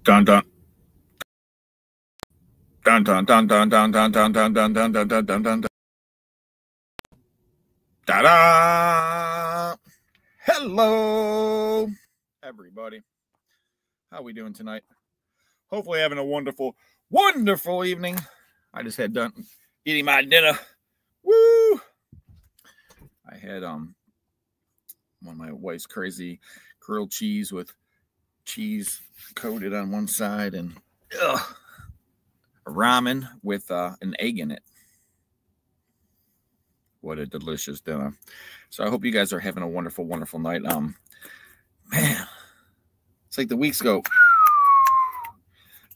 Dun dun dun dun dun dun dun dun dun dun dun dun dun dun dun dun. Ta-da! Hello, everybody. How we doing tonight? Hopefully having a wonderful, wonderful evening. I just had done eating my dinner. Woo! I had one of my wife's crazy grilled cheese with cheese coated on one side and ramen with an egg in it. What a delicious dinner. So I hope you guys are having a wonderful, wonderful night. Man, it's like the weeks go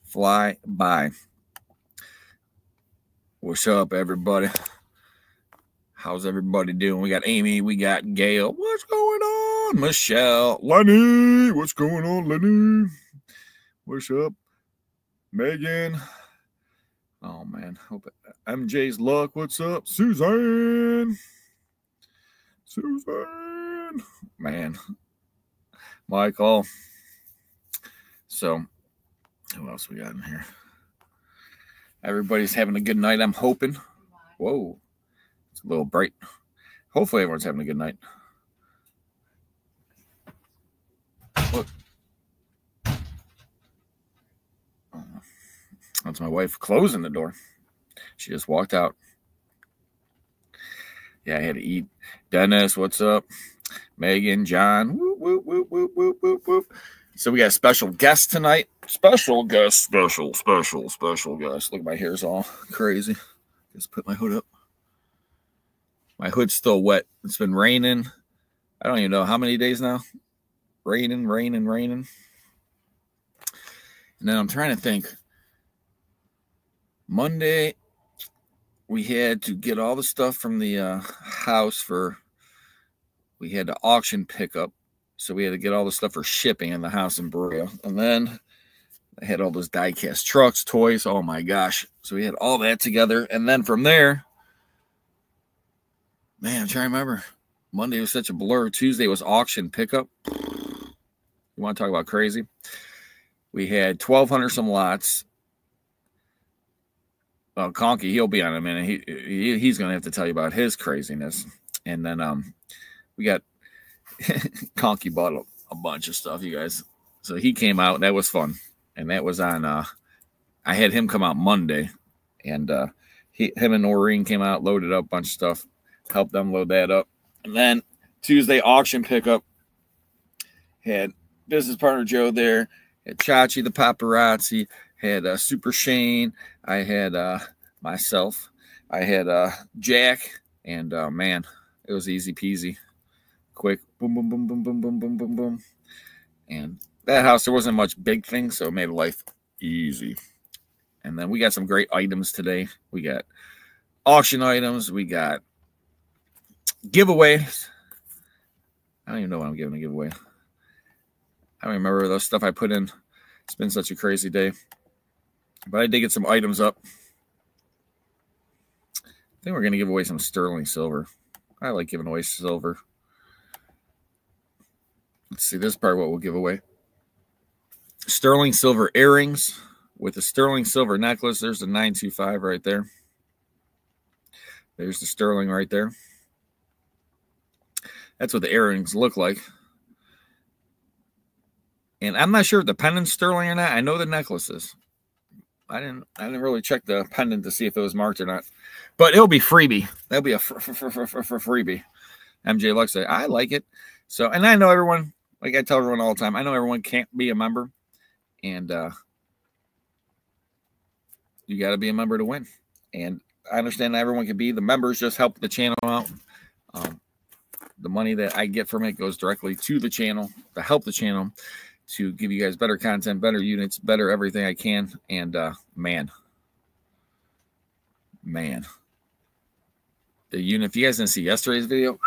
fly by. What's up, everybody? How's everybody doing? We got Amy, we got Gail. What's going on? Michelle, Lenny. What's going on, Lenny? What's up? Megan. Oh, man. Hope MJ's luck. What's up? Suzanne. Suzanne. Man. Michael. So, who else we got in here? Everybody's having a good night, I'm hoping. Whoa. It's a little bright. Hopefully everyone's having a good night. Look. That's my wife closing the door. She just walked out. Yeah, I had to eat. Dennis, what's up? Megan, John. Whoop, whoop, whoop, whoop, whoop, whoop, whoop. So we got a special guest tonight. Special guest. Special guest. Look, my hair's all crazy. Just put my hood up. My hood's still wet. It's been raining. I don't even know how many days now. Raining. And then I'm trying to think. Monday, we had to get all the stuff from the house we had to auction pickup. So we had to get all the stuff for shipping in the house in Berea. And then I had all those die-cast trucks, toys. Oh, my gosh. So we had all that together. And then from there, man, I'm trying to remember. Monday was such a blur. Tuesday was auction pickup. You want to talk about crazy? We had 1,200 some lots. Well, Conky, he'll be on in a minute. He's going to have to tell you about his craziness. And then we got Conky bought a bunch of stuff, you guys. So he came out. That was fun. And that was on, I had him come out Monday. And him and Noreen came out, loaded up a bunch of stuff, helped them load that up. And then Tuesday, auction pickup. Had business partner Joe there. Had Chachi, the paparazzi. Had Super Shane. I had myself. I had Jack. And, man, it was easy peasy. Quick. Boom, boom, boom, boom, boom, boom, boom, boom, boom. And that house, there wasn't much big thing, so it made life easy. And then we got some great items today. We got auction items. We got giveaways. I don't even know what I'm giving a giveaway. I don't remember the stuff I put in. It's been such a crazy day. But I did get some items up. I think we're going to give away some sterling silver. I like giving away silver. Let's see, this part what we'll give away. Sterling silver earrings with a sterling silver necklace. There's the 925 right there. There's the sterling right there. That's what the earrings look like. And I'm not sure if the pendant's sterling or not. I know the necklace is. I didn't really check the pendant to see if it was marked or not. But it'll be freebie. That'll be a freebie. MJ Lux said, I like it. So, and I know everyone, like I tell everyone all the time, I know everyone can't be a member. And you got to be a member to win. And I understand that everyone can be. The members just help the channel out. The money that I get from it goes directly to the channel to help the channel, to give you guys better content, better units, better everything I can. And man, the unit, if you guys didn't see yesterday's video,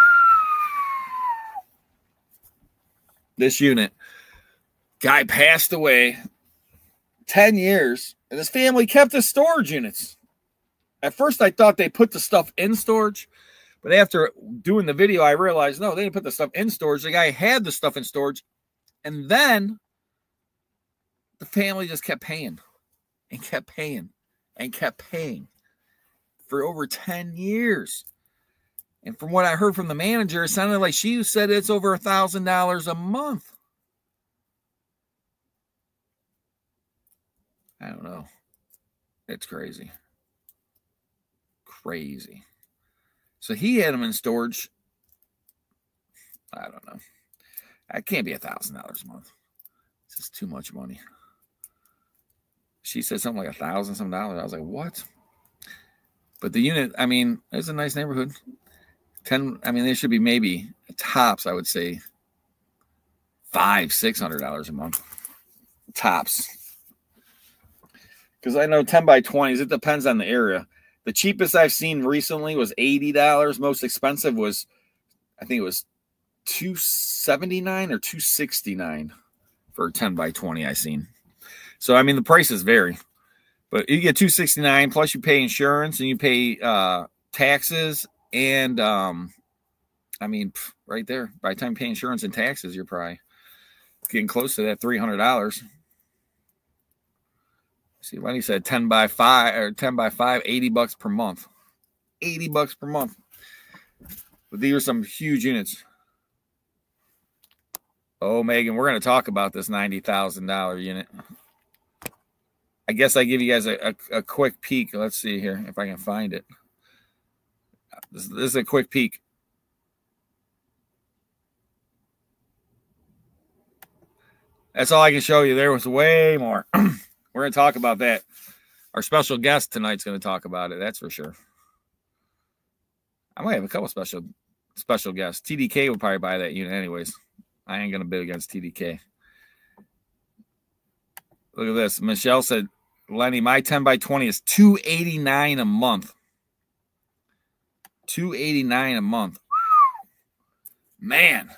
this unit, guy passed away 10 years, and his family kept his storage units. At first, I thought they put the stuff in storage, but after doing the video, I realized, no, they didn't put the stuff in storage. The guy had the stuff in storage, and then the family just kept paying and kept paying and kept paying for over 10 years. And from what I heard from the manager, it sounded like she said it's over $1,000 a month. I don't know. It's crazy. Crazy. So he had them in storage. I don't know. That can't be $1,000 a month. It's just too much money. She said something like $1,000 some dollars. I was like, what? But the unit, I mean, it's a nice neighborhood. There should be maybe tops, I would say, $500-$600 a month. Tops. Because I know 10 by 20s, it depends on the area. The cheapest I've seen recently was $80. Most expensive was, I think it was $279 or $269 for a 10 by 20 I seen. So, I mean, the prices vary. But you get $269 plus you pay insurance and you pay taxes. And, right there, by the time you pay insurance and taxes, you're probably getting close to that $300. See, when he said 10 by 5 or 10 by 5, $80 per month. $80 per month. But these are some huge units. Oh, Megan, we're going to talk about this $90,000 unit. I guess I give you guys a quick peek. Let's see here if I can find it. This is a quick peek. That's all I can show you. There was way more. We're going to talk about that. Our special guest tonight's going to talk about it. That's for sure. I might have a couple special guests. TDK would probably buy that unit anyways. I ain't going to bid against TDK. Look at this. Michelle said, Lenny, my 10 by 20 is $289 a month. $289 a month. Man.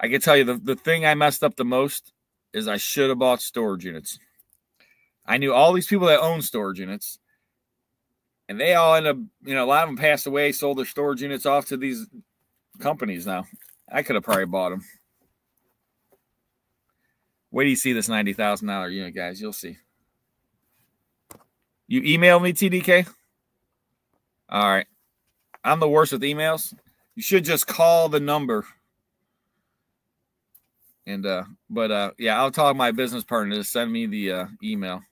I can tell you the thing I messed up the most is I should have bought storage units. I knew all these people that own storage units, and they all end up, a lot of them passed away, sold their storage units off to these companies now. I could have probably bought them. Wait till you see this $90,000 unit, guys. You'll see. You email me, TDK? All right. I'm the worst with emails. You should just call the number. And, yeah, I'll tell my business partner to send me the email.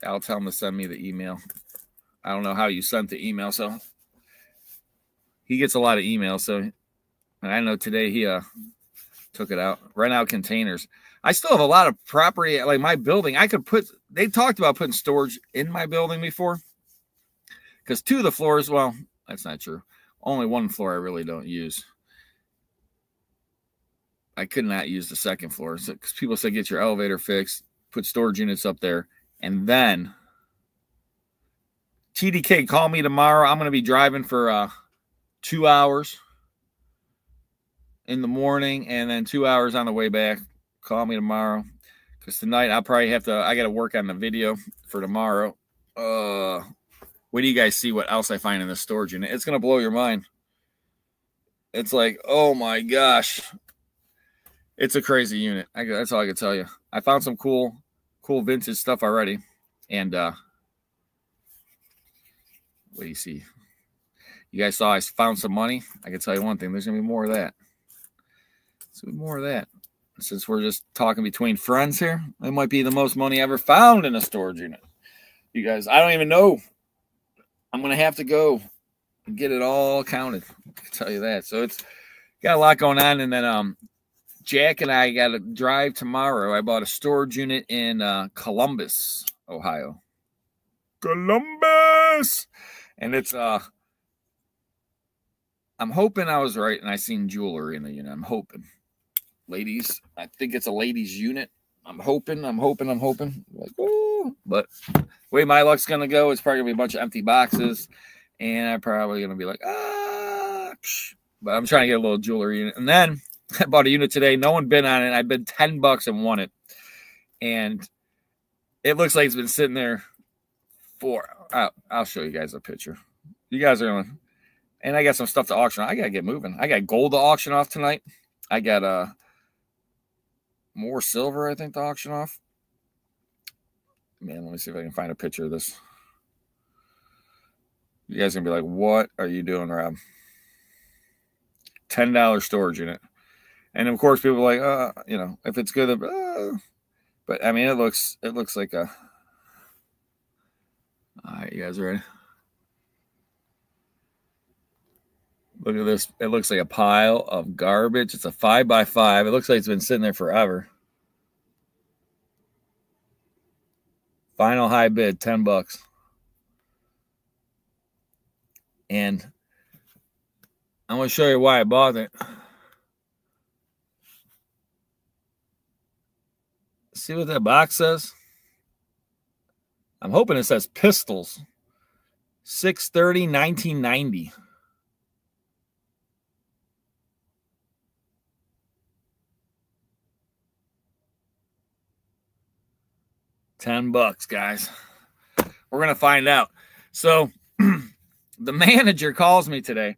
I'll tell him to send me the email. I don't know how you sent the email, so he gets a lot of emails. So, and I know today he took it out. Rent out containers. I still have a lot of property, like my building. They talked about putting storage in my building before. Because 2 of the floors, well, that's not true. Only 1 floor I really don't use. I could not use the 2nd floor. Because people said get your elevator fixed, put storage units up there. And then TDK, call me tomorrow. I'm going to be driving for 2 hours in the morning and then 2 hours on the way back. Call me tomorrow because tonight I'll probably I got to work on the video for tomorrow. Wait do you guys see what else I find in this storage unit? It's going to blow your mind. It's like, oh my gosh. It's a crazy unit. That's all I can tell you. I found some cool vintage stuff already. And what do you see? You guys saw I found some money. I can tell you one thing. There's going to be more of that. Since we're just talking between friends here, it might be the most money ever found in a storage unit. You guys, I don't even know. I'm going to have to go and get it all counted. I can tell you that. So it's got a lot going on. And then Jack and I got to drive tomorrow. I bought a storage unit in Columbus, Ohio. Columbus! And it's, I'm hoping I was right and I seen jewelry in the unit. I'm hoping. Ladies, I think it's a ladies unit. I'm hoping. Like, oh, but the way my luck's going to go, it's probably going to be a bunch of empty boxes. And I'm probably going to be like, but I'm trying to get a little jewelry unit. And then I bought a unit today. No one bid on it. I bid $10 and won it. And it looks like it's been sitting there I'll show you guys a picture. You guys are going to, and I got some stuff to auction. I got to get moving. I got gold to auction off tonight. I got more silver, I think, to auction off. Man, let me see if I can find a picture of this. You guys are gonna be like, what are you doing, Rob? $10 storage unit. And of course, people are like, if it's good, but I mean, it looks like a. All right, you guys ready? Look at this. It looks like a pile of garbage. It's a 5x5. It looks like it's been sitting there forever. Final high bid, $10. And I'm going to show you why I bought it. See what that box says? I'm hoping it says Pistols. 6/30/1990. $10, guys. We're going to find out. So the manager calls me today,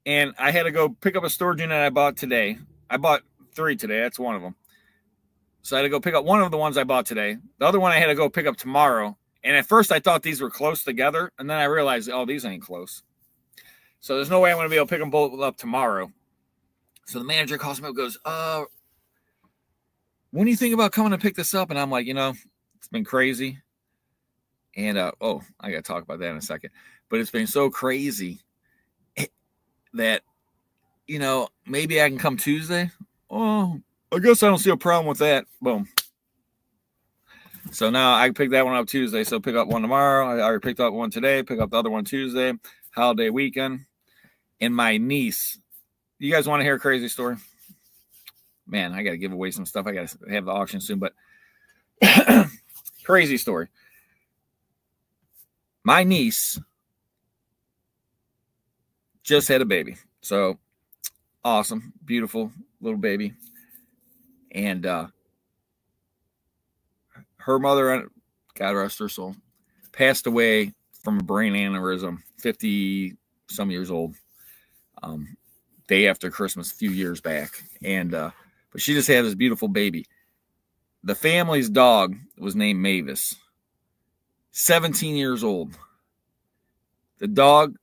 and I had to go pick up a storage unit I bought today. I bought 3 today. That's one of them. So I had to go pick up one of the ones I bought today. The other one I had to go pick up tomorrow. And at first I thought these were close together. And then I realized, oh, these ain't close. So there's no way I'm going to be able to pick them both up tomorrow. So the manager calls me up and goes, when do you think about coming to pick this up? And I'm like, it's been crazy. And, I got to talk about that in a second. But it's been so crazy that, maybe I can come Tuesday. Oh, I guess I don't see a problem with that. Boom. So now I pick that one up Tuesday. So pick up one tomorrow. I already picked up one today. Pick up the other one Tuesday. Holiday weekend. And my niece. You guys want to hear a crazy story? Man, I got to give away some stuff. I got to have the auction soon. But crazy story. My niece just had a baby. So awesome. Beautiful little baby. And her mother, God rest her soul, passed away from a brain aneurysm, 50-some years old, day after Christmas, a few years back. And but she just had this beautiful baby. The family's dog was named Mavis, 17 years old. The dog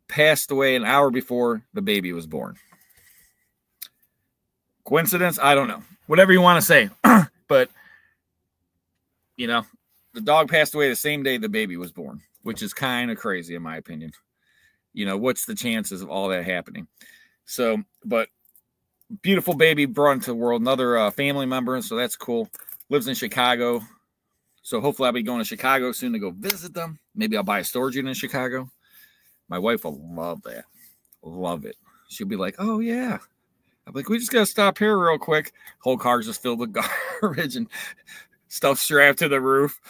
passed away an hour before the baby was born. Coincidence? I don't know. Whatever you want to say. But, the dog passed away the same day the baby was born, which is kind of crazy in my opinion. What's the chances of all that happening? So, but beautiful baby brought into the world. Another family member, so that's cool. Lives in Chicago. So hopefully I'll be going to Chicago soon to go visit them. Maybe I'll buy a storage unit in Chicago. My wife will love that. Love it. She'll be like, oh, yeah. I'm like, we just got to stop here real quick. Whole car's just filled with garbage and stuff strapped to the roof.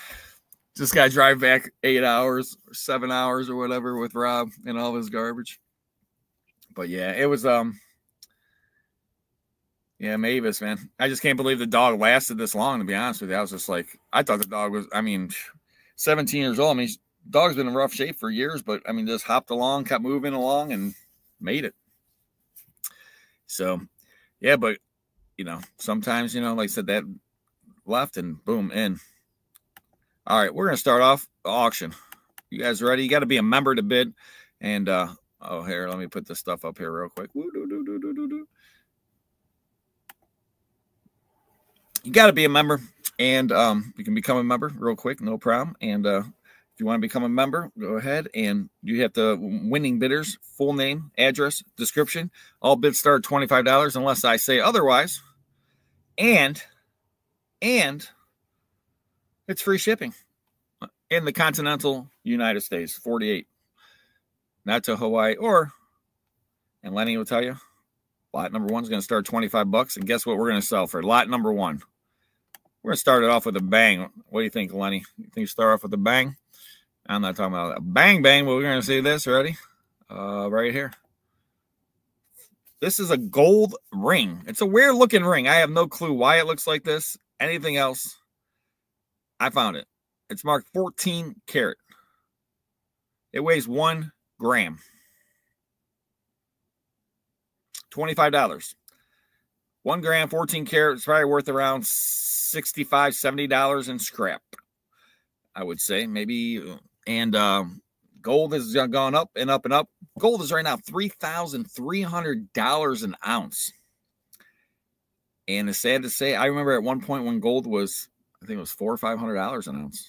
Just got to drive back 8 hours or 7 hours or whatever with Rob and all his garbage. But yeah, it was, Mavis, man. I just can't believe the dog lasted this long, to be honest with you. I was just like, I thought the dog was, 17 years old. Dog's been in rough shape for years, but just hopped along, kept moving along and made it. So, yeah, but, sometimes, like I said, that left and boom, in. All right, we're going to start off the auction. You guys ready? You got to be a member to bid. And, here, let me put this stuff up here real quick. You got to be a member, and you can become a member real quick, no problem. And if you want to become a member, go ahead, and you have the winning bidders, full name, address, description. All bids start at $25 unless I say otherwise. And it's free shipping in the continental United States, 48. Not to Hawaii and Lenny will tell you, lot number 1 is going to start $25. And guess what we're going to sell for lot number 1? We're going to start it off with a bang. What do you think, Lenny? You think you start off with a bang? I'm not talking about a bang, but we're going to see this. Ready? Right here. This is a gold ring. It's a weird looking ring. I have no clue why it looks like this. Anything else? I found it. It's marked 14 karat. It weighs 1 gram. $25. 1 gram, 14 karat, it's probably worth around $65, $70 in scrap, I would say, maybe. And gold has gone up and up and up. Gold is right now $3,300 an ounce. And it's sad to say, I remember at one point when gold was, I think it was $400 or $500 an ounce.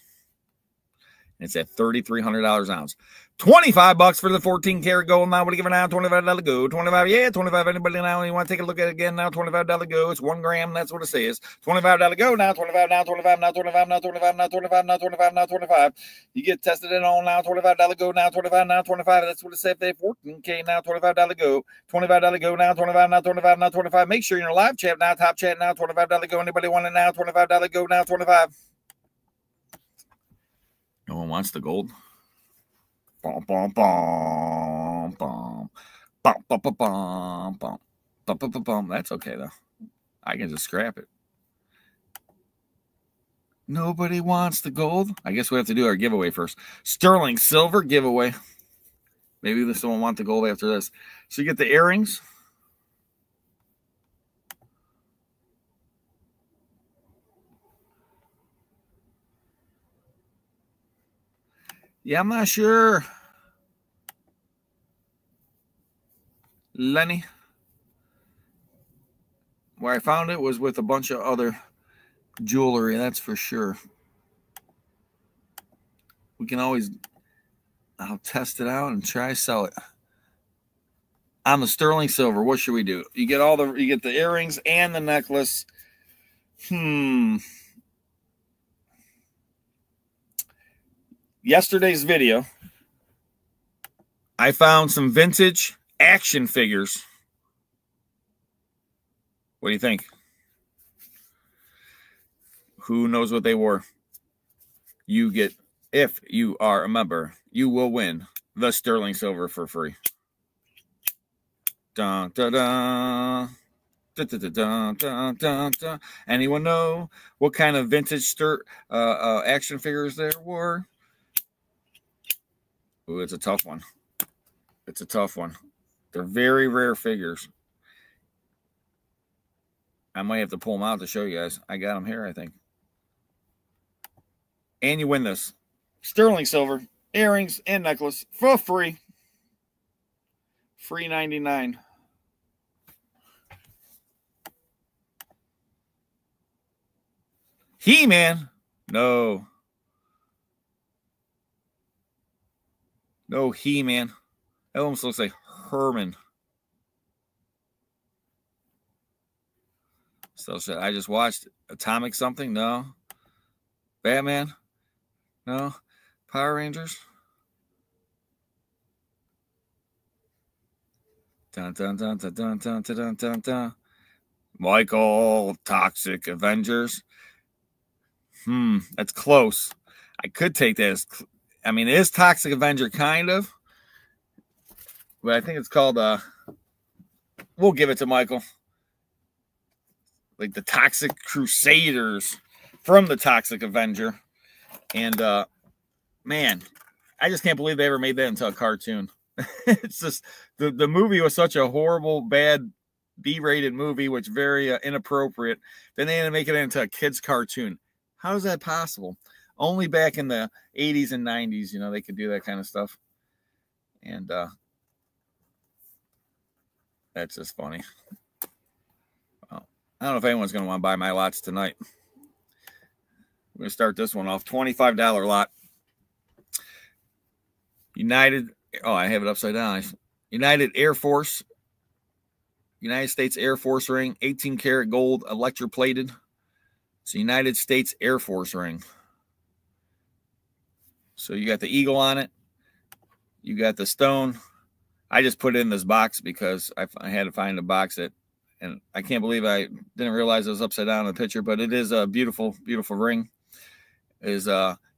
And it's at $3,300 an ounce. $25 for the 14 karat gold. Now, what are you giving now? $25 go. 25, yeah, 25. Anybody now? You want to take a look at it again now? $25 go. It's 1 gram. That's what it says. $25 go now. 25 now. 25 now. 25 now. 25 now. 25 now. 25 now. 25. You get tested in on now. $25 go now. 25 now. 25. That's what it says. They 14K now. $25 go. $25 go now. 25 now. 25 now. 25. Make sure you're in a live chat now. Top chat now. $25 go. Anybody want it now? $25 go now. 25. No one wants the gold. Bum, bum, bum, bum. Bum, bum, bum, bum, bum. Bum, bum, bum, bum. That's okay, though. I can just scrap it. Nobody wants the gold. I guess we have to do our giveaway first. Sterling silver giveaway. Maybe someone want the gold after this. So you get the earrings. Yeah, I'm not sure. Lenny. Where I found it was with a bunch of other jewelry, that's for sure. We can always, I'll test it out and try to sell it. On the sterling silver, what should we do? You get you get the earrings and the necklace. Yesterday's video, I found some vintage action figures. What do you think? Who knows what they were? You get, if you are a member, you will win the sterling silver for free. Dun, dun, dun. Dun, dun, dun, dun, dun, dun, dun. Anyone know what kind of vintage action figures there were? Ooh, it's a tough one. It's a tough one. They're very rare figures. I might have to pull them out to show you guys. I got them here, I think. And you win this. Sterling silver, earrings, and necklace for free. Free 99. He-Man. No. No He-Man. That almost looks like Herman. So I just watched Atomic something. No. Batman. No. Power Rangers. Dun dun dun dun dun dun dun dun dun. Michael, Toxic Avengers. That's close. I could take that as, I mean, it is Toxic Avenger, kind of. But I think it's called, we'll give it to Michael. Like the Toxic Crusaders from the Toxic Avenger. And, man, I just can't believe they ever made that into a cartoon. It's just, the movie was such a horrible, bad, B-rated movie, which very inappropriate. Then they had to make it into a kid's cartoon. How is that possible? Only back in the 80s and 90s, you know, they could do that kind of stuff. And that's just funny. Well, I don't know if anyone's going to want to buy my lots tonight. I'm going to start this one off. $25 lot. United. Oh, I have it upside down. United Air Force. United States Air Force ring. 18 karat gold, electroplated. It's a United States Air Force ring. So you got the eagle on it. You got the stone. I just put it in this box because I had to find a box that, and I can't believe I didn't realize it was upside down in the picture, but it is a beautiful, beautiful ring. It is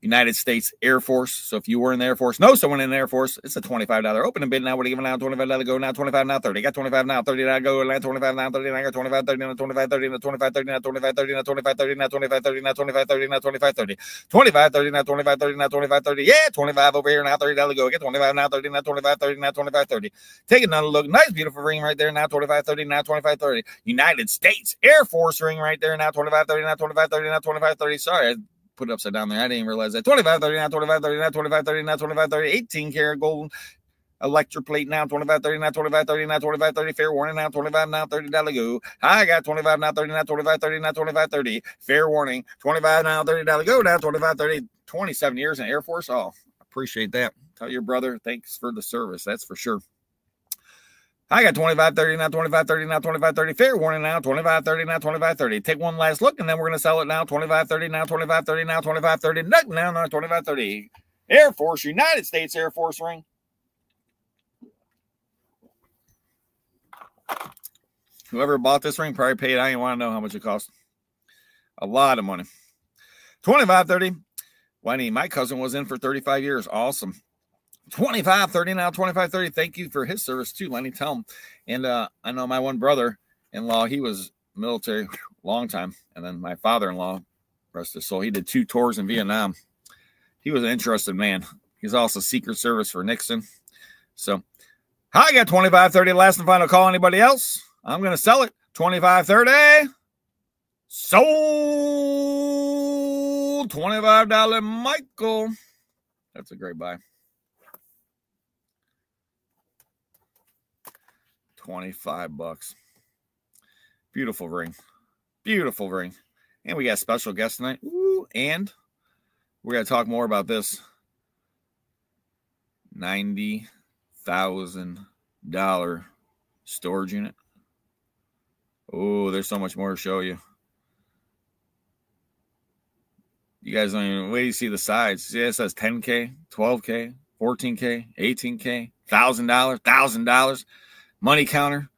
United States Air Force. So if you were in the Air Force, know someone in the Air Force, it's a $25 opening bid now. What are you giving now? $25 go now, 25 now, 30. Got 25 now, 30 now, go now, 25 now, 30 now, got 25, 30 now, 25, 30 now, 25, 30 now, 25, 30 now, 25, 30 now, 25, 30 now, 25, 30 now, 25, 30. 25, 30 now, 25, 30 now, 25, 30. Yeah, 25 over here now, $30 go. Get 25 now, 30 now, 25, 30 now, 25, 30. Take another look. Nice, beautiful ring right there now, 25, 30 now, 25, 30. United States Air Force ring right there now, 25, 30 now, 25, 30 now, 25, 30. Sorry, I put it upside down there. I didn't even realize that. 25, 30 now, 25, 30 now, 25, 30 now, 25, 30. 18 karat gold electroplate now, 25, 30 now, 25, 30 now, 25, 30. Fair warning now, 25 now, $30 go. I got 25 now, 30 now, 25, 30 now, 25, 30. Fair warning, 25 now, $30 go now, 25, 30. 27 years in Air Force. Oh, appreciate that. Tell your brother thanks for the service. That's for sure. I got 25, 30 now, 25, 30 now, 25, 30. Fair warning now, 25, 30 now, 25, 30. Take one last look, and then we're going to sell it now. 25, 30 now, 25, 30 now, 25, 30. Now, 25, 30. Air Force, United States Air Force ring. Whoever bought this ring probably paid. I didn't want to know how much it cost. A lot of money. 25, 30. Wendy, my cousin was in for 35 years. Awesome. 25, 30 now, 25, 30. Thank you for his service too, Lenny. Tell him. And I know my one brother-in-law, he was military long time. And then my father-in-law, rest his soul, he did 2 tours in Vietnam. He was an interested man. He's also Secret Service for Nixon. So I got 25, 30. Last and final call. Anybody else? I'm going to sell it. 25, 30. Sold. $25 Michael. That's a great buy. 25 bucks. Beautiful ring. Beautiful ring. And we got a special guest tonight. Ooh, and we're going to talk more about this $90,000 storage unit. Oh, there's so much more to show you. You guys don't even wait to see the sides. See, it says 10K, 12K, 14K, 18K, $1,000. Money counter.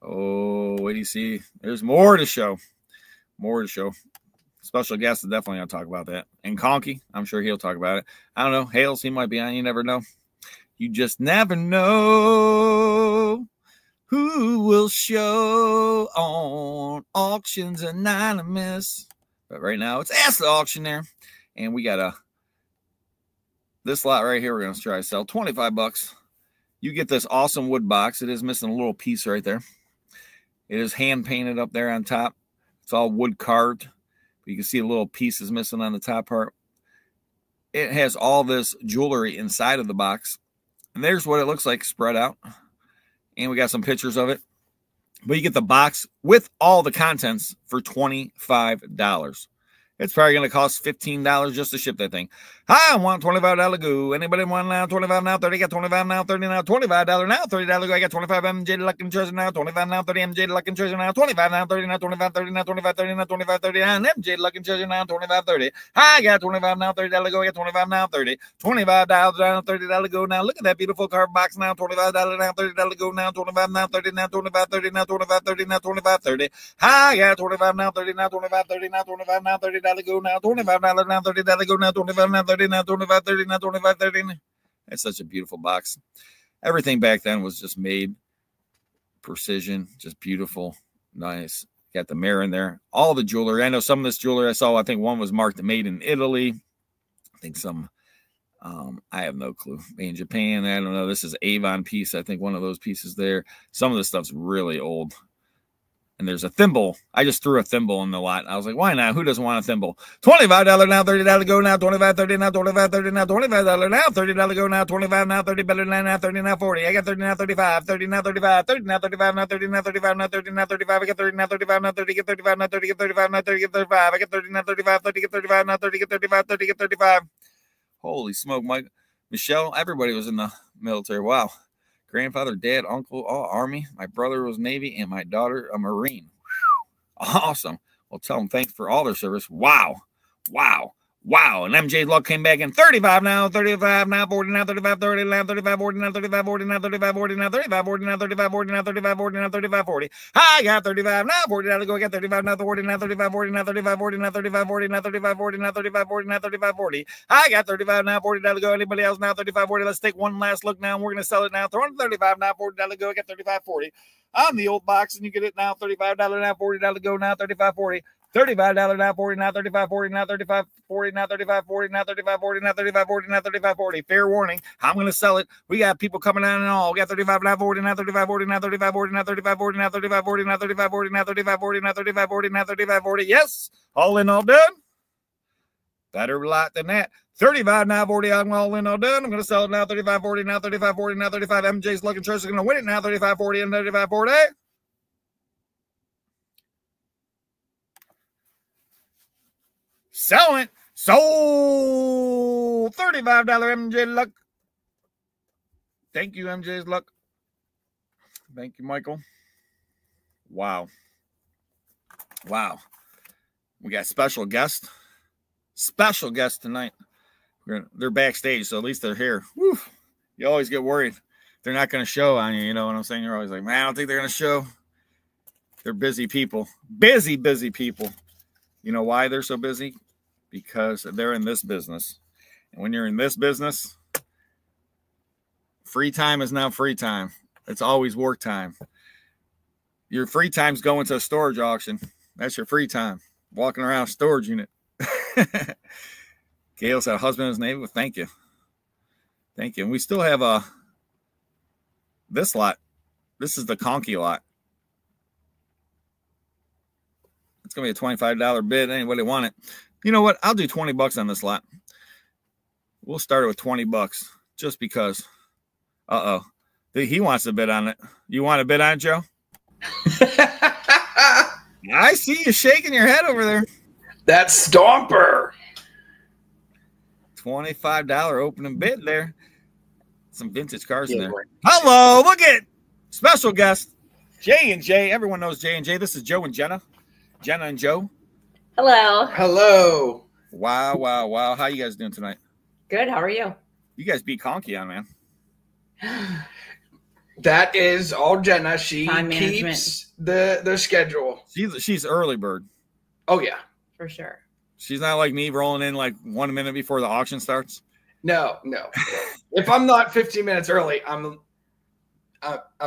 Oh, wait do you see? There's more to show. More to show. Special guest is definitely going to talk about that. And Conky, I'm sure he'll talk about it. I don't know. Hales, he might be on. You never know. You just never know who will show on Auctions Anonymous. But right now, it's Ask the Auctioneer. And we got this lot right here we're going to try to sell. 25 bucks. You get this awesome wood box. It is missing a little piece right there. It is hand painted up there on top. It's all wood carved. But you can see a little piece is missing on the top part. It has all this jewelry inside of the box. And there's what it looks like spread out. And we got some pictures of it. But you get the box with all the contents for $25. It's probably going to cost $15 just to ship that thing. I want $25 go. Anybody want now? 25 now, 30. Got 25 now, 30 now, $25 now, $30 go. I got 25 MJ Luck and Treasure now, 25 now, 30 MJ Luck and Treasure now, 25 now, 30 now, 25, 30 now, 25, 30 now, 25, 30 now, MJ Luck and Treasure now, 25, 30. I got 25 now, $30 go. I got 25 now, 30. $25 now, $30 go. Now look at that beautiful card box now, $25 now, $30 go now, 25 now, 30 now, 25, 30 now, 25, 30 now, 25, 30. I got 25 now, 30 now, 25, 30 now, 25 now, $30 go now, $25 now, $30 go now, 25 now, 30 now, 25, 30 now, 25, 30. It's such a beautiful box. Everything back then was just made precision, just beautiful, nice. Got the mirror in there, all the jewelry. I know some of this jewelry I saw, I think one was marked made in Italy. I think some, I have no clue. Made in Japan, I don't know. This is Avon piece. I think one of those pieces there. Some of this stuff's really old. And there's a thimble. I just threw a thimble in the lot. I was like, why not? Who doesn't want a thimble? $25 now, $30 go now, 25, 30 now, 25, 30 now, $25 now, $30 go now, 25 now, 30 better now, 30 now, 40. I got 30 now, 35, 30 now, 35, 30 now, 35 now, 30 now, 35 now, 30 now, 35. I got 30 now, 35 now, 30 get 35 now, 30 get 35 now, 30 get 35. I got 30 now, 35, 30 get 35 now, 30 get 35, 30 get 35. Holy smoke, Mike. Michelle, everybody was in the military. Wow. Grandfather, dad, uncle, all Army. My brother was Navy, and my daughter a Marine. Awesome. Well, tell them thanks for all their service. Wow. Wow. Wow. And MJ's luck came back in 35 now, 35 now, 40 now, 35, 30 now, 35, 40 now, 35, 40 now, 35, 40 now, 35, 40 now, 35, 40 now, 35, 40 now, 35, 40. I got 35 now, 40 now to go. I got 35 now, 40 now, 35, 40 now, 35, 40 now, 35, 40 now, 35, 40 now, 35, 40 now, 35, 40. I got 35 now, 40 now to go. Anybody else now? 35, 40. Let's take one last look now. We're going to sell it now. Throwing 35 now, 40 now to go. I got 35, 40. On the old box, and you get it now. $35 now, $40 to go now. 35, 40. $35 now, 40 now, 35, 40 now, 35, 40 now, 35, 40 now, 35, 40 now, 35, 40 now, 35, 40. Fair warning, I'm going to sell it. We got people coming on and all. We got 35 now, 40 now, 35, 40 now, 35, 40 now, 35, 40 now, 35, 40 now, 35, 40 now, 35, 40 now, 35, 40 now, 35, 40. Yes, all in, all done. Better lot than that. 35 now, 40. I'm all in, all done. I'm going to sell it now. 35, 40 now, 35, 40 now, 35. MJ's Luck and Trust is going to win it now. 35, 40 and 35, 40. Selling. Sold. $35 MJ Luck. Thank you, MJ's Luck. Thank you, Michael. Wow. Wow. We got special guest. Special guest tonight. They're backstage, so at least they're here. Woo. You always get worried. They're not going to show on you. You know what I'm saying? You're always like, man, I don't think they're going to show. They're busy people. Busy people. You know why they're so busy? Because they're in this business. And when you're in this business, free time is now free time. It's always work time. Your free time's going to a storage auction. That's your free time. Walking around a storage unit. Gail said, husband is neighbor. Well, thank you. Thank you. And we still have this lot. This is the Conky lot. It's going to be a $25 bid. Anybody want it? You know what? I'll do 20 bucks on this lot. We'll start it with 20 bucks just because. Uh-oh. He wants to bid on it. You want to bid on it, Joe? I see you shaking your head over there. That's Stomper. $25 opening bid there. Some vintage cars in there. Hello, look at special guest J&J. Everyone knows J&J. This is Joe and Jenna. Jenna and Joe. Hello. Hello. Wow. How you guys doing tonight? Good. How are you? You guys beat Conky on, man. That is all Jenna. She keeps the schedule. She's early bird. Oh, yeah. For sure. She's not like me rolling in like 1 minute before the auction starts. No. If I'm not 15 minutes early, I'm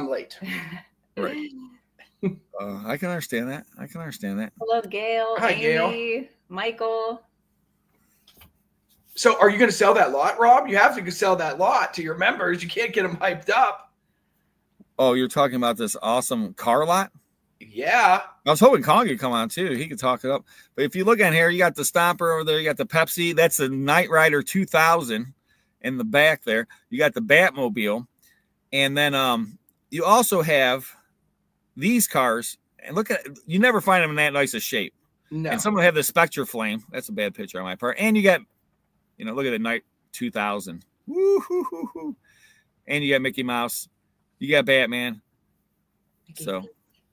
late. Right. I can understand that. Hello, Gail. Hi, Amy, Gail. Michael. So are you going to sell that lot, Rob? You have to sell that lot to your members. You can't get them hyped up. Oh, you're talking about this awesome car lot? Yeah. I was hoping Conky would come on too. He could talk it up. But if you look at here, you got the Stomper over there. You got the Pepsi. That's the Knight Rider 2000 in the back there. You got the Batmobile. And then you also have these cars. And look at, you never find them in that nice a shape. No. And some of them have the Spectre Flame. That's a bad picture on my part. And you got, look at the Knight 2000. Woo-hoo-hoo-hoo. And you got Mickey Mouse. You got Batman. So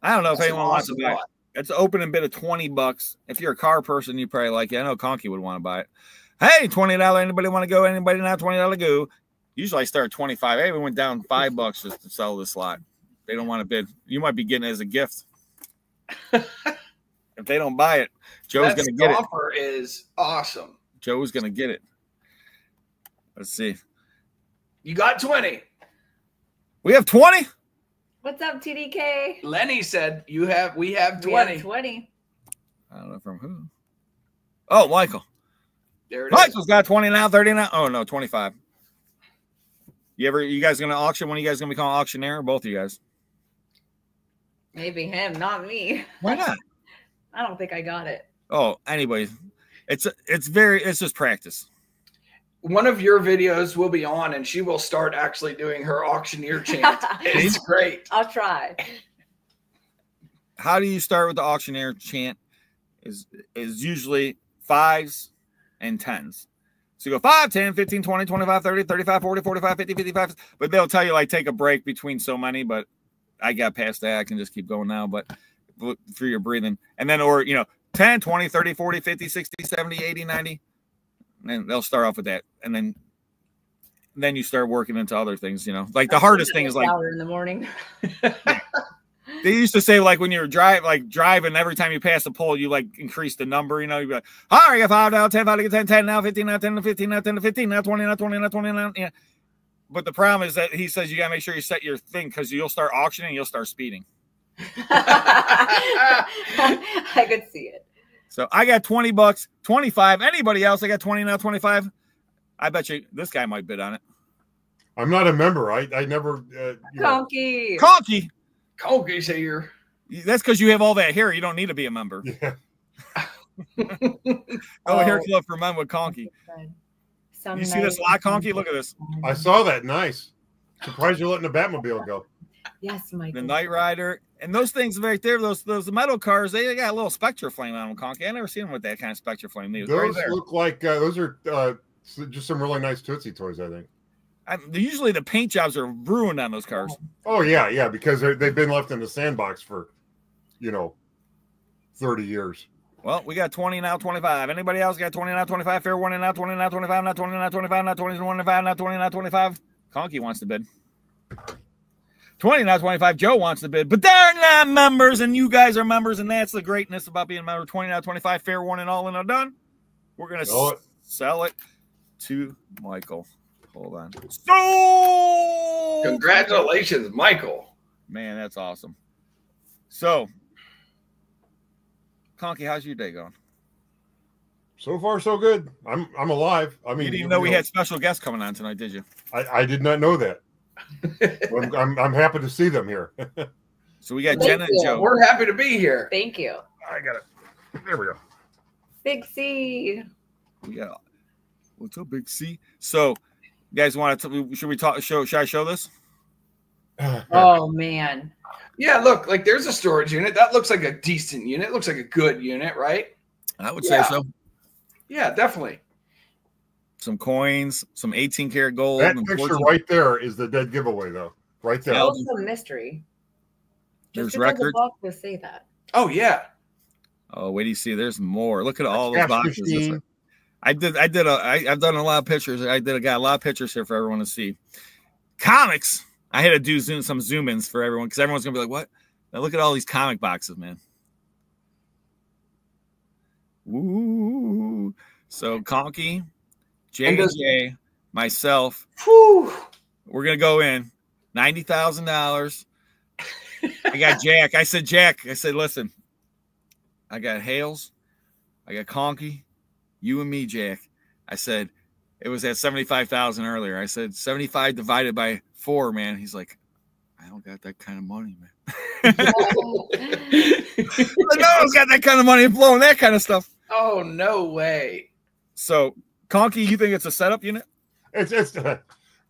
I don't know if anyone wants to buy it. It's an opening bid of 20 bucks. If you're a car person, you probably like it. I know Conky would want to buy it. Hey, $20. Anybody want to go? Anybody now? $20 go. Usually I start at 25. Hey, we went down $5 just to sell this lot. They don't want to bid. You might be getting it as a gift. If they don't buy it, Joe's going to get it. That offer is awesome. Joe's going to get it. Let's see. You got 20. We have 20? What's up, TDK? Lenny said we have 20. We have 20. I don't know from who. Oh, Michael. There it Michael's got 20 now, 30 now. Oh, no, 25. You guys going to auction? When are you guys going to become an auctioneer? Both of you guys. Maybe him, not me. Why not? I don't think I got it. Oh, anyway, it's just practice. One of your videos will be on, and she will start actually doing her auctioneer chant. It's great. I'll try. How do you start with the auctioneer chant? Is usually 5s and 10s. So you go 5, 10, 15, 20, 25, 30, 35, 40, 45, 50, 55. But they'll tell you, like, take a break between so many. But I got past that. I can just keep going now. But through your breathing. And then, or, 10, 20, 30, 40, 50, 60, 70, 80, 90. And they'll start off with that, and then you start working into other things. You know, like the hardest thing is like in the morning. they used to say, like when you're driving, every time you pass a pole, you like increase the number. You know, you be like, all right, 5 now, 10, 5 10, 10 now, 15 now, 10 to 15 now, 10 to 15 now, 20 now, 20 now, 20 now. Yeah. But the problem is that he says you gotta make sure you set your thing because you'll start auctioning, you'll start speeding. I could see it. So I got $20, 25. Anybody else? I got 20 now, 25. I bet you this guy might bid on it. I'm not a member. I never. Conky. Conky's here. That's because you have all that hair. You don't need to be a member. Yeah. Hair club for men with Conky. You see this lot, Conky? Look at this. I saw that. Nice. Surprised you're letting the Batmobile go. Yes, Michael. The Knight Rider. And those things right there, those metal cars, they got a little Spectra flame on them, Conky. I never seen them with that kind of Spectra flame. Those right look like those are just some really nice Tootsie toys, I think. Usually the paint jobs are ruined on those cars. Oh yeah, because they've been left in the sandbox for, 30 years. Well, we got 20 now, 25. Anybody else got 20 now, 25? Fair warning now, 20 now, 25 now, 20 now, 25 now, 20 now, 25 now, 20 now, 25. Conky wants to bid. 20 now, 25. Joe wants to bid, but they're not members, and you guys are members, and that's the greatness about being a member. 20 now, 25. Fair warning, all in or done. We're gonna sell it to Michael. Hold on. So congratulations, Michael. Man, that's awesome. So, Conky, how's your day going? So far, so good. I'm alive. I mean, you didn't even know we had special guests coming on tonight, did you? I did not know that. I'm happy to see them here. So we got Jenna and Joe. We're happy to be here. Thank you. I got it. There we go. Big C. We got what's up, Big C? So, you guys want to? Should we talk? Should I show this? Oh man. Yeah, look, like there's a storage unit that looks like a decent unit. Looks like a good unit, right? I would say so. Yeah, definitely. Some coins, some 18 karat gold. That picture right there is the dead giveaway, though. Right there. It's also a mystery. There's Just records. The box will say that. Oh yeah. Oh, wait, do you see? There's more. Look at all those boxes. 15. I've done a lot of pictures. Got a lot of pictures here for everyone to see. Comics. I had to do some zoom ins for everyone because everyone's gonna be like, "What?" Now look at all these comic boxes, man. Woo! So Conky, J&J, myself, we're gonna go in $90,000. I got Jack. I said, listen, I got Hales, I got Conky, you and me, Jack. I said it was at 75,000 earlier. I said 75 divided by 4, man. He's like, I don't got that kind of money, man. No one's got that kind of money blowing that kind of stuff. Oh, no way. So, Conky, you think it's a setup unit? It's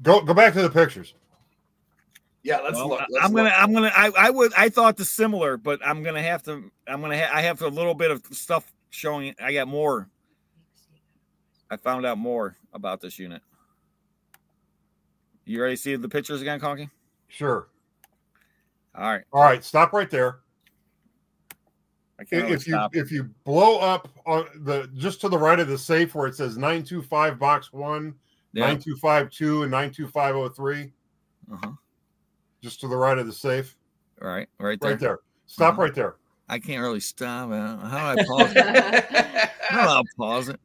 go back to the pictures. Yeah, let's look. I thought the similar, but I have a little bit of stuff showing. I got more. I found out more about this unit. You ready to see the pictures again, Conky? Sure. All right. Stop right there. If you blow up on just to the right of the safe where it says 925 box 1, 9252, and 92503. Just to the right of the safe. All right, right there. Right there. Stop right there. I can't really stop it. How do I pause it? I'll pause it.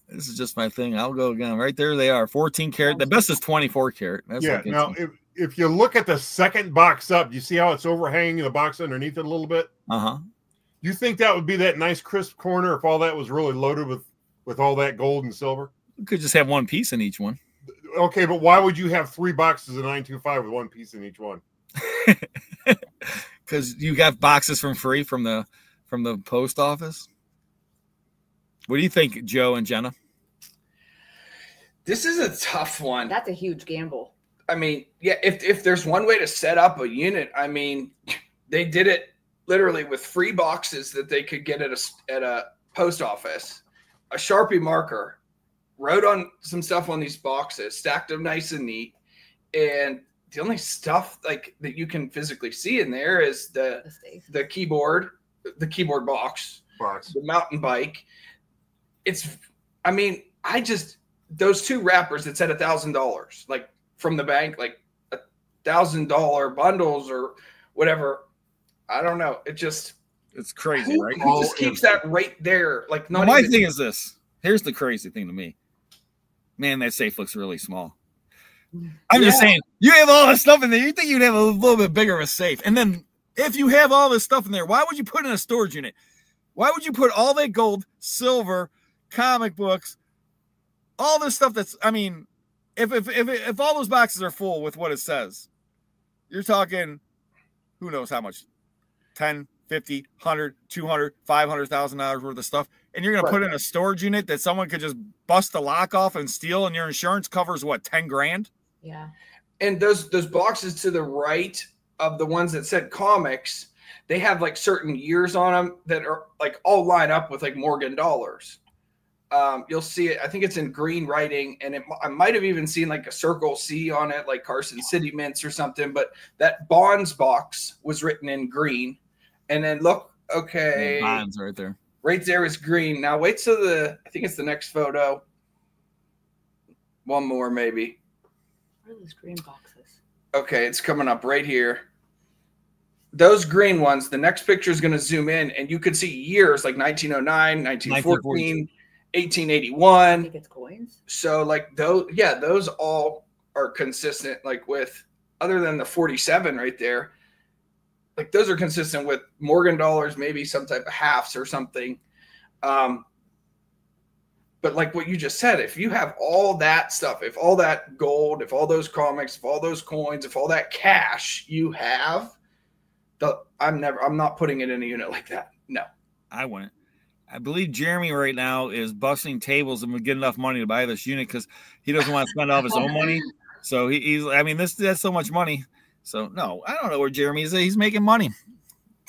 This is just my thing. I'll go again. Right there they are. 14 karat. The best is 24 karat. That's now, if you look at the second box up, you see how it's overhanging the box underneath it a little bit? You think that would be that nice crisp corner if all that was really loaded with all that gold and silver? You could just have one piece in each one. Okay, but why would you have 3 boxes of 925 with one piece in each one? Because you got boxes from free from the post office. What do you think, Joe and Jenna? This is a tough one. That's a huge gamble. I mean, yeah, if there's one way to set up a unit, I mean, they did it literally with free boxes that they could get at a post office, a Sharpie marker, wrote on some stuff on these boxes, stacked them nice and neat, and the only stuff like that you can physically see in there is the keyboard box, the mountain bike. It's I mean, those two wrappers that said $1,000, like from the bank, like $1,000 bundles or whatever. I don't know. It's crazy, right? Who just keeps that right there? Like, my thing is this. Here's the crazy thing to me. Man, that safe looks really small. I'm just saying, you have all this stuff in there. You think you'd have a little bit bigger of a safe. And then if you have all this stuff in there, why would you put it in a storage unit? Why would you put all that gold, silver, comic books, all this stuff that's, I mean, if all those boxes are full with what it says, you're talking, who knows how much, 10, 50, 100, 200, $500,000 worth of stuff. And you're going to put in a storage unit that someone could just bust the lock off and steal, and your insurance covers what, 10 grand? Yeah. And those boxes to the right of the ones that said comics, they have like certain years on them that are like all line up with like Morgan dollars. You'll see it. I think it's in green writing, and I might have even seen like a Circle C on it, like Carson City Mints or something. But that Bonds box was written in green, and then look, okay, Bonds right there. Right there is green. Now wait till I think it's the next photo. One more maybe. What are those green boxes? Okay, it's coming up right here. Those green ones, the next picture is going to zoom in, and you could see years like 1909, 1914, 1881. I think it's coins. So like those all are consistent, like with, other than the 47 right there, like those are consistent with Morgan dollars, maybe some type of halves or something. But like what you just said, if you have all that stuff, if all that gold, if all those comics, if all those coins, if all that cash you have, I'm not putting it in a unit like that. No. I wouldn't. I believe Jeremy right now is busting tables and would get enough money to buy this unit because he doesn't want to spend all of his own money. So he's, I mean, that's so much money. So no, I don't know where Jeremy is. He's making money.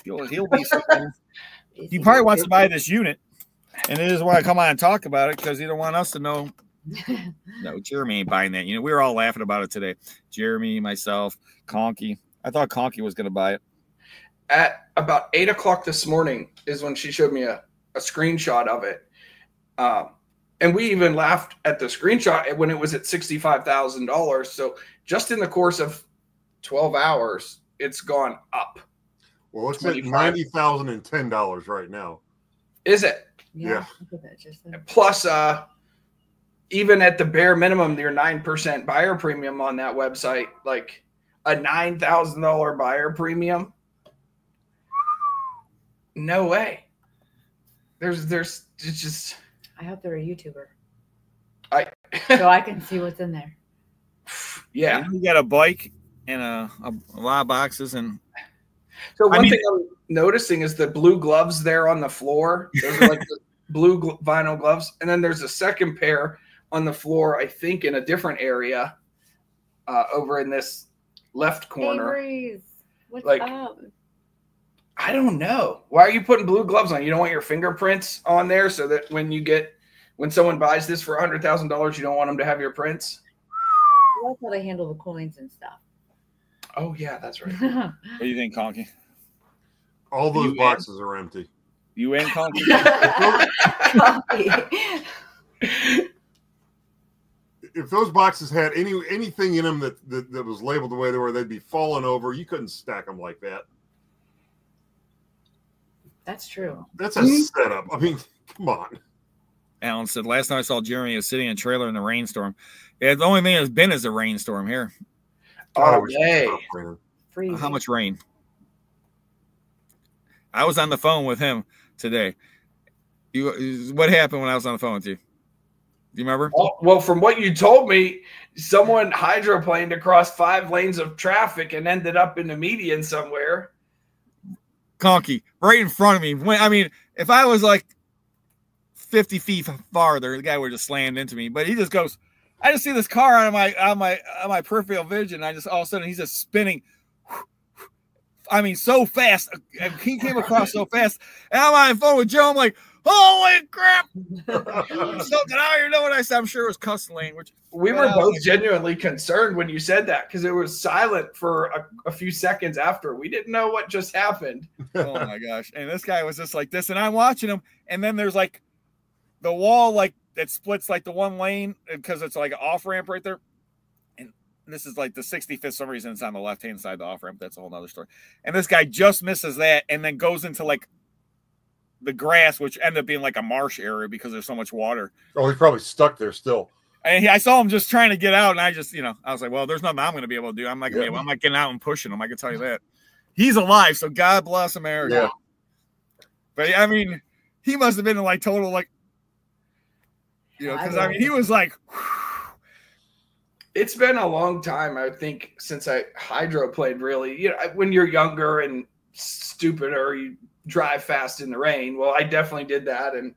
He'll be something. He probably wants to buy this unit, and he doesn't want to come on and talk about it because he don't want us to know. No, Jeremy ain't buying that unit. We were all laughing about it today. Jeremy, myself, Conky. I thought Conky was going to buy it. At about 8 o'clock this morning is when she showed me a screenshot of it. And we even laughed at the screenshot when it was at $65,000. So just in the course of 12 hours, it's gone up. Well, it's at $90,010 right now. Is it? Yeah. Plus, even at the bare minimum, your 9% buyer premium on that website, like a $9,000 buyer premium. No way. There's it's just. I hope they're a YouTuber. So I can see what's in there. Yeah. You got a bike and a lot of boxes. And so one thing I'm noticing is the blue gloves there on the floor. Those are like the blue vinyl gloves. And then there's a second pair on the floor, I think, in a different area over in this left corner. Hey, what's up? I don't know. Why are you putting blue gloves on? You don't want your fingerprints on there so that when someone buys this for $100,000, you don't want them to have your prints? That's how they handle the coins and stuff. Oh, yeah, that's right. What do you think, Conky? All those boxes are empty. You in, Conky? If those boxes had anything in them that was labeled the way they were, they'd be falling over. You couldn't stack them like that. That's true. That's a setup. I mean, come on. Alan said, last time I saw Jeremy, he was sitting in a trailer in the rainstorm. Yeah, the only thing that's been is a rainstorm here. Oh, yay. How much rain? I was on the phone with him today. What happened when I was on the phone with you? Do you remember? Well, from what you told me, someone hydroplaned across 5 lanes of traffic and ended up in the median somewhere. Conky, right in front of me. I mean, if I was like 50 feet farther, the guy would have just slammed into me. But he just goes, I just see this car on my peripheral vision. I just all of a sudden he's just spinning. I mean, so fast. He came across so fast. And I'm on the phone with Joe. I'm like, holy crap! Something out here. Know what I said? I'm sure it was cuss language. We were both genuinely concerned when you said that because it was silent for a few seconds after. We didn't know what just happened. Oh my gosh! And this guy was just like this, and I'm watching him, and then there's like the wall like it splits like the one lane because it's like an off ramp right there. And this is like the 65th. For some reason, it's on the left hand side of the off ramp. That's a whole nother story. And this guy just misses that and then goes into like the grass, which ended up being like a marsh area because there's so much water. Oh, he's probably stuck there still. And I saw him just trying to get out, and I just, I was like, well, there's nothing I'm going to be able to do. I'm not going to be able, I'm not getting out and pushing him. I can tell you that. He's alive, so God bless America. Yeah. But I mean, he must have been in like total like, because I mean, he was like. It's been a long time, I think, since I hydroplaned. Really, when you're younger and stupider, you drive fast in the rain. Well, I definitely did that, and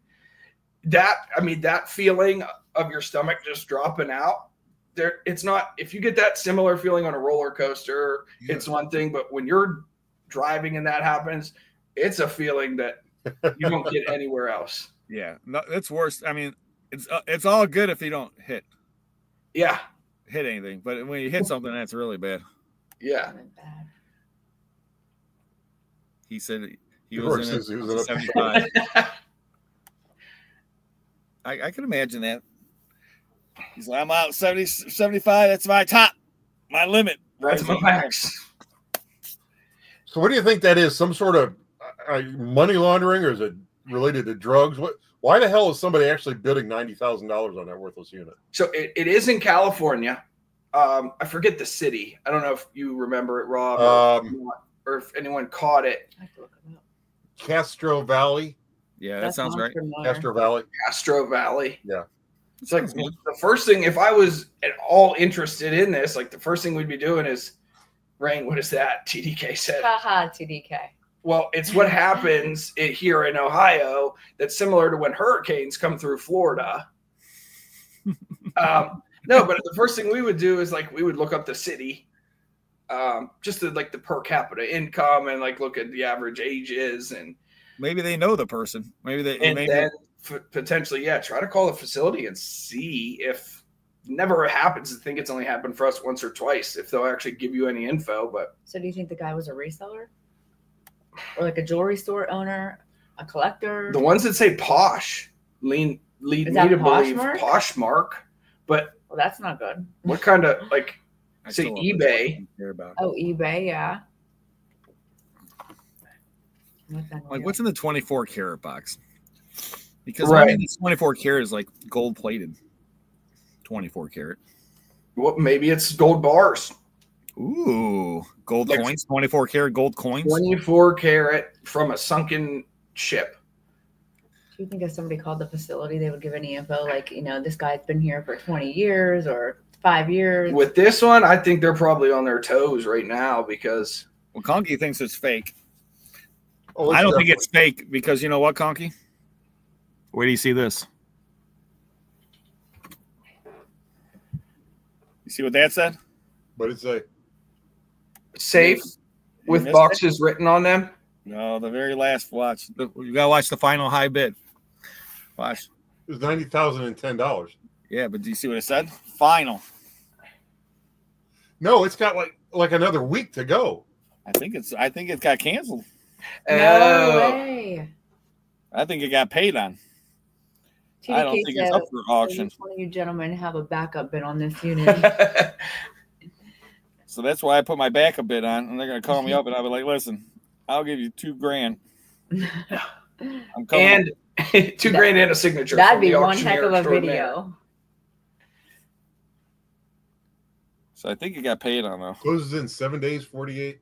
that feeling of your stomach just dropping out there, it's not, if you get that similar feeling on a roller coaster, it's one thing, but when you're driving and that happens, it's a feeling that you don't get anywhere else. Yeah, no, it's worse. I mean, it's all good if you don't hit anything, but when you hit something, that's really bad. Yeah. He said he was in 75. I can imagine that. He's like, I'm out 70, 75. That's my top, my limit. That's my max. So what do you think that is? Some sort of money laundering, or is it related to drugs? Why the hell is somebody actually bidding $90,000 on that worthless unit? So it is in California. I forget the city. I don't know if you remember it, Rob, or if anyone caught it. I have to look it up. Castro Valley. Yeah, that sounds right. Castro Valley. Castro Valley. Yeah. It's like the first thing, if I was at all interested in this, like the first thing we'd be doing is, Rain, what is that? TDK said. Haha, TDK. Well, it's what happens here in Ohio that's similar to when hurricanes come through Florida. No, but the first thing we would do is like we would look up the city, just to, like the per capita income and like look at the average ages, and maybe they know the person. Maybe they then potentially try to call the facility and see if never happens. I think it's only happened for us once or twice if they'll actually give you any info. But so do you think the guy was a reseller? Or like a jewelry store owner, a collector? The ones that say posh lead me to believe Poshmark, but well, that's not good. What kind of like say eBay? Oh, eBay, yeah. Like what's in the 24 karat box? Because I mean, this 24 karat is like gold plated. 24 karat. Well, maybe it's gold bars. Ooh, gold coins, 24 karat gold coins. 24 karat from a sunken ship. Do you think if somebody called the facility, they would give any info? Like, this guy's been here for 20 years or 5 years. With this one, I think they're probably on their toes right now because. Well, Conky thinks it's fake. Oh, I don't think it's fake because you know what, Conky? Where do you see this? You see what that said? What did it say? Safe with boxes written on them. No, the very last watch. You gotta watch the final high bid. Watch. It was $90,010. Yeah, but do you see what it said? Final. No, it's got like another week to go. I think it got canceled. No way. I think it got paid on. TDK I don't think it's up for auction. One of you gentlemen have a backup bid on this unit. So that's why I put my backup bid on, and they're gonna call me up, and I'll be like, "Listen, I'll give you $2,000." I'm coming. And $2,000 and a signature. That'd be one heck of a video. So I think it got paid on though. Closes in 7 days, 48.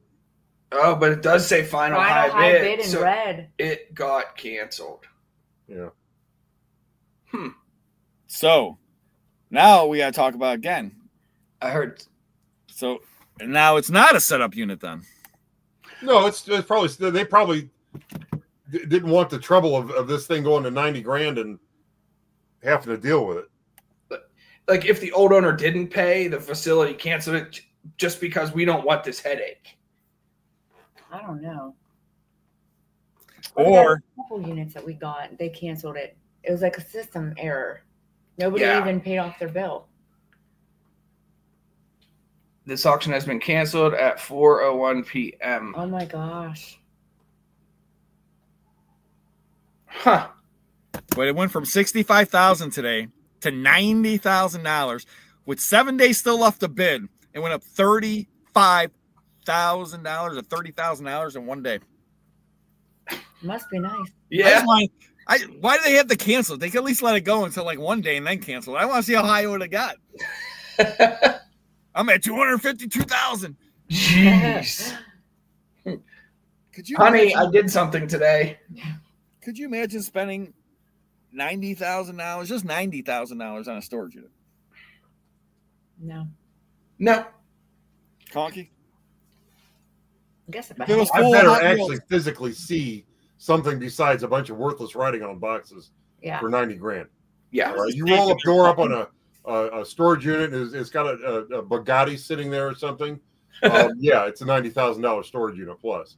Oh, but it does say final high bid in red. It got canceled. Yeah. So now we got to talk about again. I heard. So now it's not a setup unit then. No, it's probably they probably didn't want the trouble of this thing going to 90 grand and having to deal with it. Like if the old owner didn't pay, the facility canceled it just because we don't want this headache. I don't know. Or a couple units that we got, they canceled it. It was like a system error. Nobody even paid off their bill. This auction has been canceled at 4:01 p.m. Oh my gosh. Huh. But it went from $65,000 today to $90,000 with 7 days still left to bid. It went up $35,000 or $30,000 in 1 day. Must be nice. Yeah. Why do they have to cancel? They could at least let it go until like 1 day and then cancel it. I want to see how high it would have got. I'm at 252,000. Jeez. Could you, honey, I did something today. Could you imagine spending $90,000, just $90,000 on a storage unit? No. No. Conky? I guess if I better actually physically see something besides a bunch of worthless writing on boxes for 90 grand. Yeah. Right? You roll a door up on a storage unit, it's got a Bugatti sitting there or something. Yeah, it's a $90,000 storage unit plus.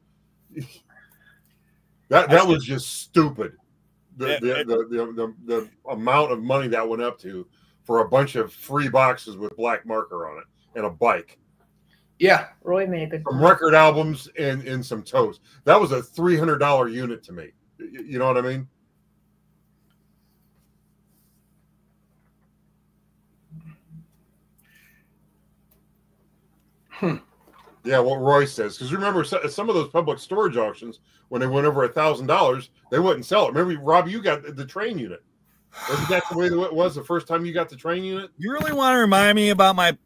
That was just stupid. The amount of money that went up to for a bunch of free boxes with black marker on it and a bike. Yeah. Roy made a good Some record albums and some toast. That was a $300 unit to me. You know what I mean? Yeah, what Roy says. Because remember, some of those public storage auctions, when they went over $1,000, they wouldn't sell it. Remember, Rob, you got the train unit. Wasn't that the way it was the first time you got the train unit? You really want to remind me about my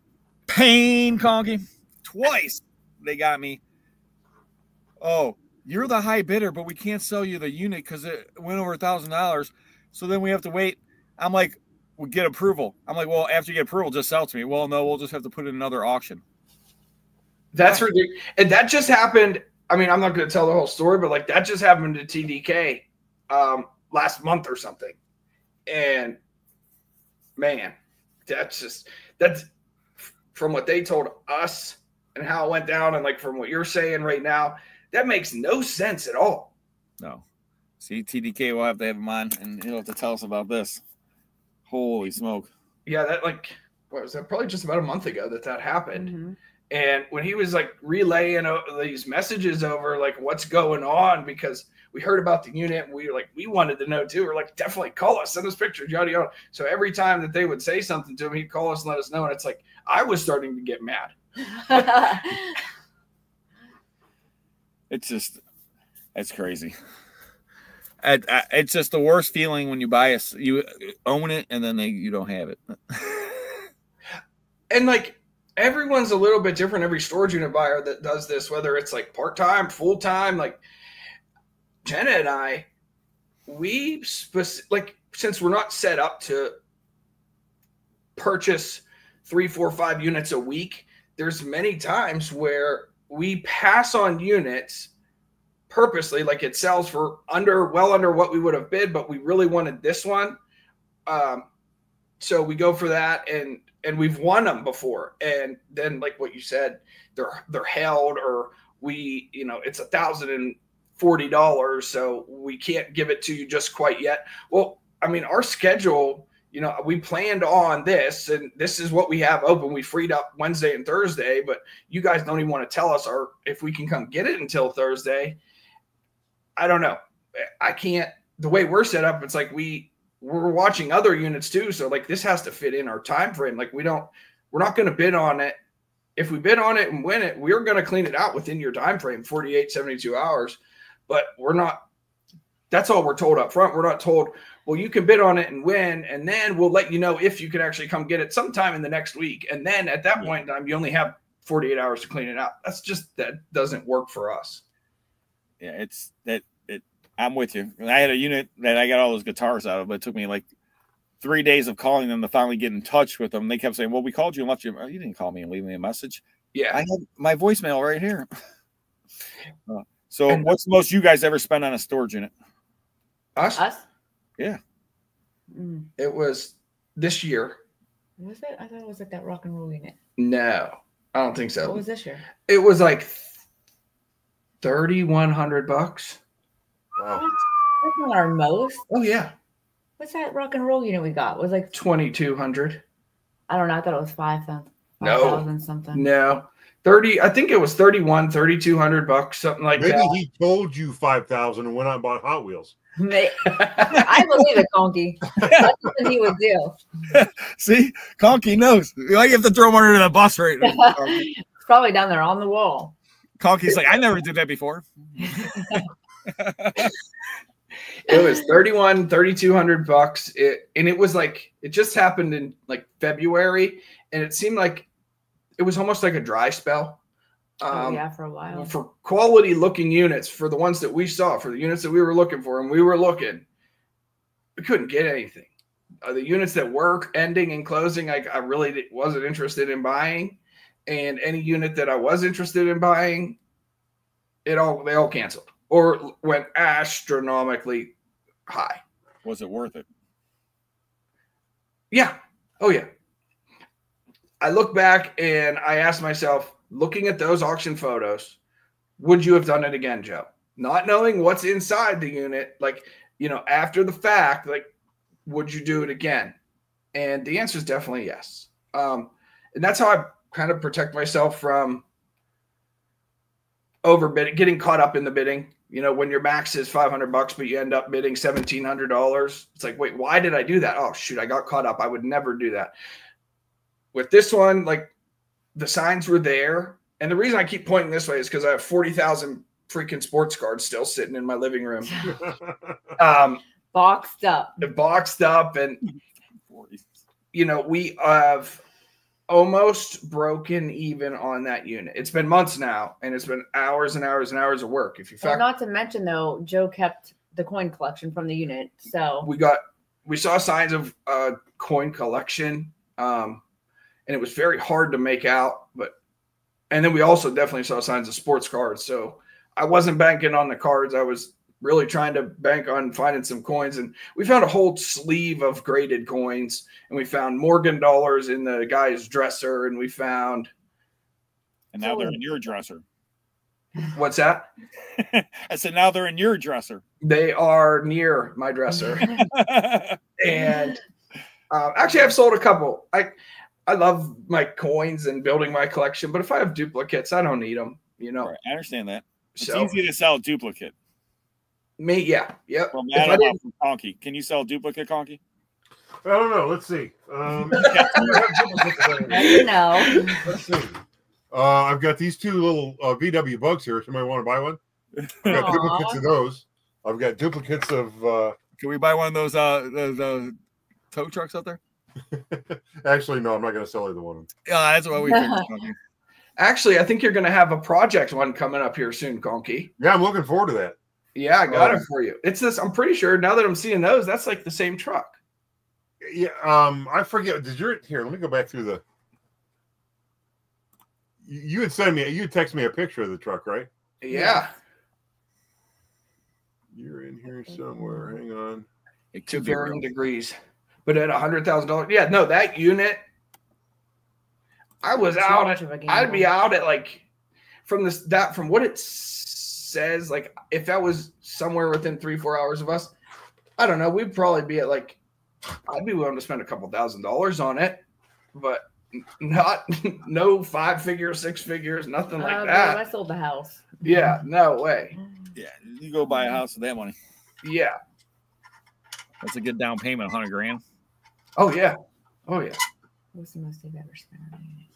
pain, Conky? Twice they got me. Oh, you're the high bidder, but we can't sell you the unit because it went over $1,000. So then we have to wait. I'm like, we get approval. I'm like, well, after you get approval, just sell it to me. Well, no, we'll just have to put in another auction. That's ridiculous. And that just happened. I mean, I'm not going to tell the whole story, but like that just happened to TDK last month or something. And man, that's from what they told us and how it went down. And like from what you're saying right now, that makes no sense at all. No. See, TDK will have to have him on and he'll have to tell us about this. Holy smoke. Yeah. That like, what was that? Probably just about a month ago that happened. Mm-hmm. And when he was like relaying these messages over like what's going on, because we heard about the unit and we wanted to know too. We're like, definitely call us, send us pictures, yada, yada. So every time that they would say something to him, he'd call us and let us know. And it's like, I was starting to get mad. It's crazy. It's just the worst feeling when you buy you own it and then you don't have it. And like, everyone's a little bit different. Every storage unit buyer that does this, whether it's like part-time, full-time, like Jenna and I, since we're not set up to purchase 3, 4, 5 units a week, there's many times where we pass on units purposely, like it sells for well under what we would have bid, but we really wanted this one. So we go for that and we've won them before. And then like what you said, they're held, or it's $1,040. So we can't give it to you just quite yet. Well, I mean, our schedule, we planned on this and this is what we have open. We freed up Wednesday and Thursday, but you guys don't even want to tell us if we can come get it until Thursday. I don't know. I can't, the way we're set up, it's like we're watching other units too. So like this has to fit in our time frame. Like we're not going to bid on it. If we bid on it and win it, we're going to clean it out within your time frame, 48, 72 hours. But that's all we're told up front. We're not told, well, you can bid on it and win, and then we'll let you know if you can actually come get it sometime in the next week. And then at that point in time, you only have 48 hours to clean it out. That doesn't work for us. Yeah, I'm with you. I had a unit that I got all those guitars out of, but it took me like 3 days of calling them to finally get in touch with them. They kept saying, well, we called you and left you. You didn't call me and leave me a message. Yeah. I had my voicemail right here. So what's the most you guys ever spent on a storage unit? Us? Yeah. It was this year. Was it? I thought it was like that rock and roll unit. No, I don't think so. What was this year? It was like $3,100. Wow. That's not our most. Oh yeah. What's that rock and roll unit we got? It was like 2,200. I don't know. I thought it was 5,000. No. 5,000 something. No. 30. I think it was $3,200, something like that. Maybe he told you 5,000 and went out and bought Hot Wheels. I believe it, Conky. That's what he would do. See, Conky knows. Why you have to throw him under the bus right now? It's probably down there on the wall. Conky's like, I never did that before. It was $3,200. And it was like, it just happened in like February, and it seemed like it was almost like a dry spell. Yeah, for a while. For quality looking units, for the ones that we saw, for the units that we were looking for, and we were looking, we couldn't get anything. The units that were ending and closing, I really wasn't interested in buying. And any unit that I was interested in buying, they all canceled or went astronomically high. Was it worth it? Yeah. Oh, yeah. I look back and I ask myself, looking at those auction photos, would you have done it again, Joe? Not knowing what's inside the unit, like, after the fact, like, would you do it again? And the answer is definitely yes. And that's how I kind of protect myself from overbidding, getting caught up in the bidding. When your max is $500, but you end up bidding $1,700. It's like, wait, why did I do that? Oh, shoot, I got caught up. I would never do that. With this one, like, the signs were there. And the reason I keep pointing this way is because I have 40,000 freaking sports cards still sitting in my living room. Boxed up. And, we have almost broken even on that unit. It's been months now, and it's been hours and hours and hours of work. Not to mention, though, Joe kept the coin collection from the unit. So we saw signs of coin collection. And it was very hard to make out, and then we also definitely saw signs of sports cards. So I wasn't banking on the cards. I was really trying to bank on finding some coins, and we found a whole sleeve of graded coins, and we found Morgan dollars in the guy's dresser, and we found. And now they're in your dresser. What's that? I said, now they're in your dresser. They are near my dresser. And actually, I've sold a couple. I love my coins and building my collection, but if I have duplicates, I don't need them, Right, I understand that. It's so easy to sell a duplicate. Me, yeah. Yep. From Adam from Conky. Can you sell a duplicate, Conky? I don't know. Let's see. Let's see. I've got these two little VW bugs here. Somebody want to buy one? I've got duplicates of those. I've got duplicates of. Can we buy one of those tow trucks out there? Actually, no, I'm not going to sell either one of them. Yeah, that's what we figured. Actually, I think you're going to have a project one coming up here soon, Conky. Yeah, I'm looking forward to that. Yeah, I got it for you. It's this. I'm pretty sure now that I'm seeing those, that's like the same truck. Yeah. I forget. Here? Let me go back through the. You had text me a picture of the truck, right? Yeah. You're in here somewhere. Hang on. To varying degrees. But at $100,000, yeah, no, that unit, I was out at, I'd be out at like, from what it says, like if that was somewhere within 3-4 hours of us, I don't know, we'd probably be at like, I'd be willing to spend a couple $1,000s on it, but no 5 figures, 6 figures, nothing like that. I sold the house. Yeah, no way. Yeah, you go buy a house with that money. Yeah. That's a good down payment, $100,000. Oh yeah. Oh yeah. What's the most they've ever spent on it?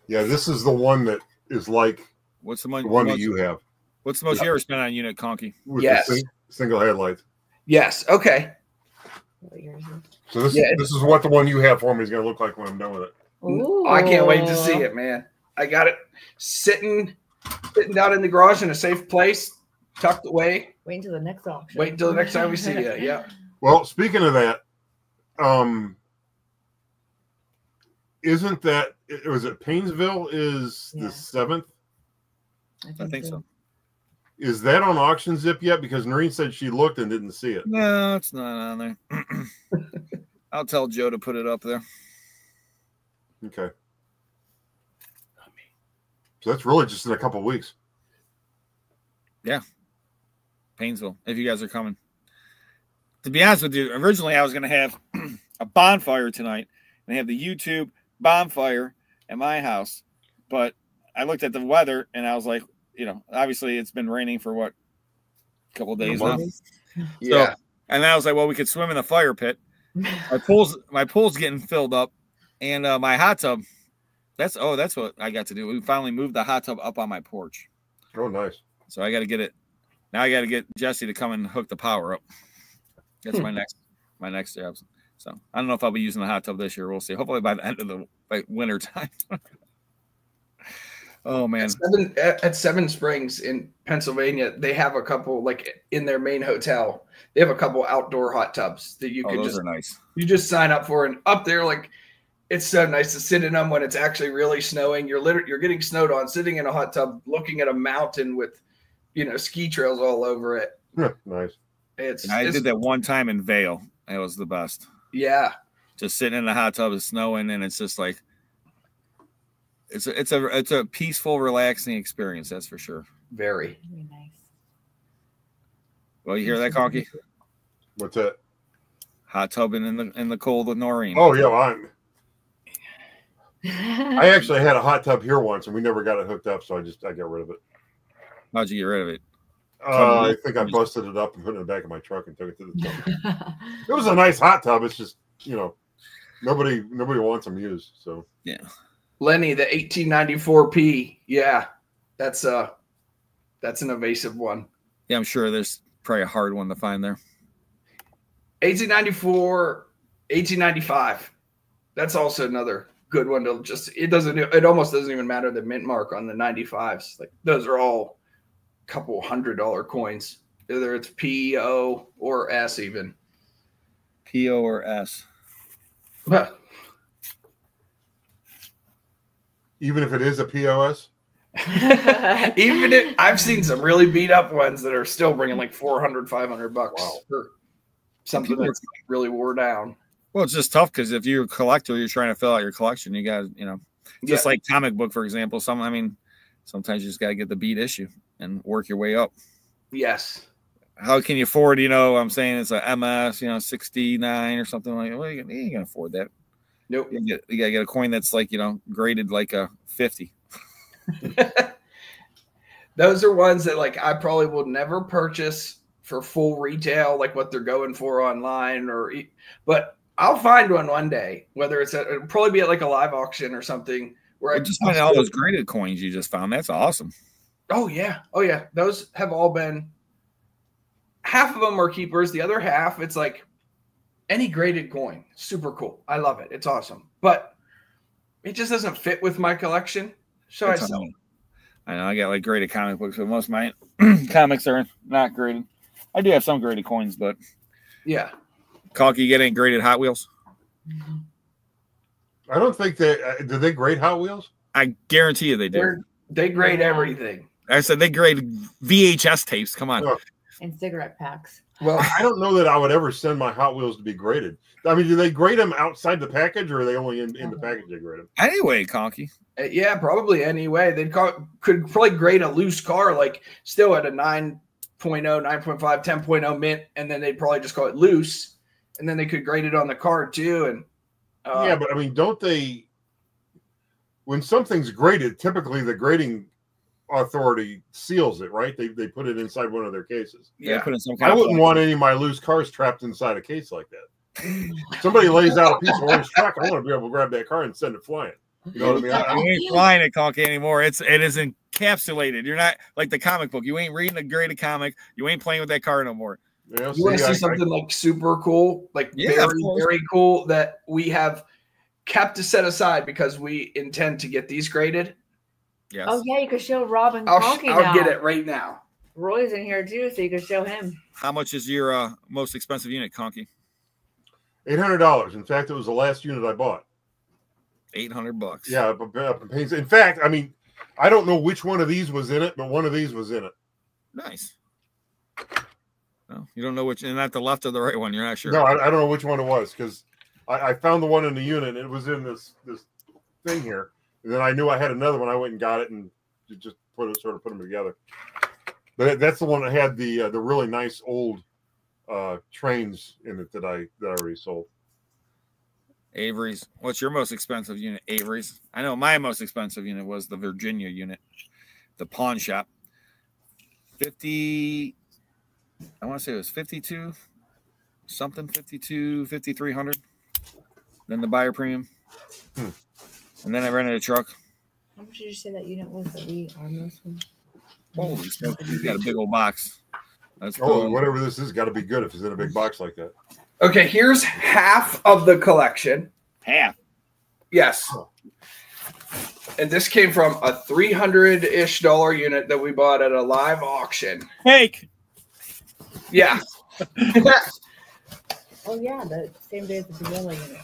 Yeah, this is the one that is like what's the one that you have. What's the most you ever spent on a unit, Conky? With yes. the single headlights. Yes. Okay. So this is what the one you have for me is going to look like when I'm done with it. Ooh. I can't wait to see it, man. I got it sitting down in the garage in a safe place, tucked away. Wait until the next auction. Wait until the next time we see you. Yeah. Well, speaking of that, isn't that, was it Painesville is the 7th? I think so. Is that on Auction Zip yet? Because Noreen said she looked and didn't see it. No, it's not on there. I'll tell Joe to put it up there. Okay. So that's really just in a couple of weeks. Yeah. Painesville, if you guys are coming. To be honest with you, originally I was going to have a bonfire tonight and have the YouTube bonfire at my house. But I looked at the weather and I was like, obviously it's been raining for a couple of days now. Yeah. And then I was like, well, we could swim in the fire pit. My pool's getting filled up, and my hot tub. That's what I got to do. We finally moved the hot tub up on my porch. Oh, nice. So I got to get it. Now I got to get Jesse to come and hook the power up. That's my next job. So I don't know if I'll be using the hot tub this year. We'll see. Hopefully by the end of the winter time. Oh man! At Seven Springs in Pennsylvania, they have a couple, like in their main hotel. They have a couple outdoor hot tubs that you can those are nice. You just sign up for, and up there, like it's so nice to sit in them when it's actually really snowing. You're getting snowed on, sitting in a hot tub, looking at a mountain with, ski trails all over it. Nice. I did that one time in Vail. It was the best. Yeah. Just sitting in the hot tub, it's snowing, and it's just like. It's a peaceful, relaxing experience. That's for sure. Very nice. Well, you hear that, Conky? What's that? Hot tubbing in the cold with Noreen. Oh yeah, I actually had a hot tub here once, and we never got it hooked up, so I got rid of it. How'd you get rid of it? I think I busted it up and put it in the back of my truck and took it to the tub. It was a nice hot tub. It's just nobody wants them used. So yeah. Lenny, the 1894P. Yeah, that's an evasive one. Yeah, I'm sure there's probably a hard one to find there. 1894, 1895. That's also another good one to it almost doesn't even matter the mint mark on the 95s. Like those are all a couple $100 coins. Whether it's P, O, or S even. P, O, or S. But even if it is a POS? Even if I've seen some really beat up ones that are still bringing like $400, $500 for something that's really wore down. Well, it's just tough because if you're a collector, you're trying to fill out your collection. You got, just like comic book, for example. Sometimes you just got to get the beat issue and work your way up. Yes. How can you afford, I'm saying it's a MS, 69 or something like that. Well, you ain't going to afford that. Nope. You gotta get a coin that's like, graded like a 50. Those are ones that like I probably will never purchase for full retail, like what they're going for online but I'll find one day, whether it'll probably be at like a live auction or something where I just find all those graded coins you just found. That's awesome. Oh yeah. Those have all been, half of them are keepers. The other half, it's like, any graded coin, super cool. I love it. It's awesome. But it just doesn't fit with my collection. So I sell them. I know I got like graded comic books, but most of my comics are not graded. I do have some graded coins, but yeah. Conky, you get any graded Hot Wheels? I don't think do they grade Hot Wheels? I guarantee you they do. They grade everything. I said they grade VHS tapes. Come on. Oh. And cigarette packs. Well, I don't know that I would ever send my Hot Wheels to be graded. I mean, do they grade them outside the package, or are they only in the package they grade them? Anyway, Conky. Yeah, probably anyway. Could probably grade a loose car, like still at a 9.0, 9.5, 10.0 mint, and then they'd probably just call it loose, and then they could grade it on the card too. And yeah, but I mean, don't they? When something's graded, typically the grading authority seals it, right? They put it inside one of their cases. Yeah, put in some kind I wouldn't want any of my loose cars trapped inside a case like that. Somebody lays out a piece of orange track, I want to be able to grab that car and send it flying. You know what I mean? You ain't flying it, Conky, anymore. It is encapsulated. You're not like the comic book. You ain't reading a graded comic. You ain't playing with that car no more. Yeah, you want to see something like super cool, like very cool that we have kept to set aside because we intend to get these graded. Yes. Oh yeah, you could show Rob and Conky now. I'll get it right now. Roy's in here too, so you could show him. How much is your most expensive unit, Conky? $800. In fact, it was the last unit I bought. $800. Yeah, in fact, I mean, I don't know which one of these was in it, but one of these was in it. Nice. No, you don't know which, and not the left or the right one. You're not sure. No, I don't know which one it was because I found the one in the unit. And it was in this thing here, and then I knew I had another one. I went and got it and just put them together. But that's the one that had the really nice old trains in it that I already sold. Avery's. What's your most expensive unit? Avery's. I know my most expensive unit was the Virginia unit, the pawn shop. 50. I want to say it was 52. something, 52, 5,300. Then the buyer premium. And then I rented a truck. How much did you say that unit was that we armed this one? Holy smoke, he's got a big old box. That's cool. Whatever this is got to be good if it's in a big box like that. Okay, here's half of the collection. Half? Yes. And this came from a $300-ish unit that we bought at a live auction. Fake. Yeah. Oh, yeah, the same day as the vanilla unit.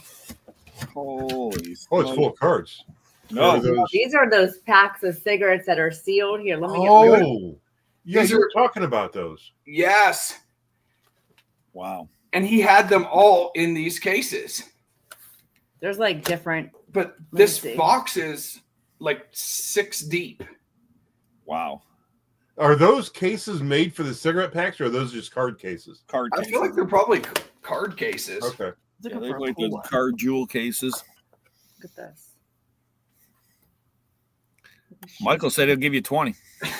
Holy. Oh, it's full of cards. No. These are those packs of cigarettes that are sealed. Here, let me get Oh, yeah, you were talking about those. Yes. Wow. And he had them all in these cases. There's like different. But this box is like 6 deep. Wow. Are those cases made for the cigarette packs, or are those just card cases? Card cases. I feel like they're probably card cases. Okay. Yeah, they're like the card jewel cases. Look at this. Michael said he'll give you 20.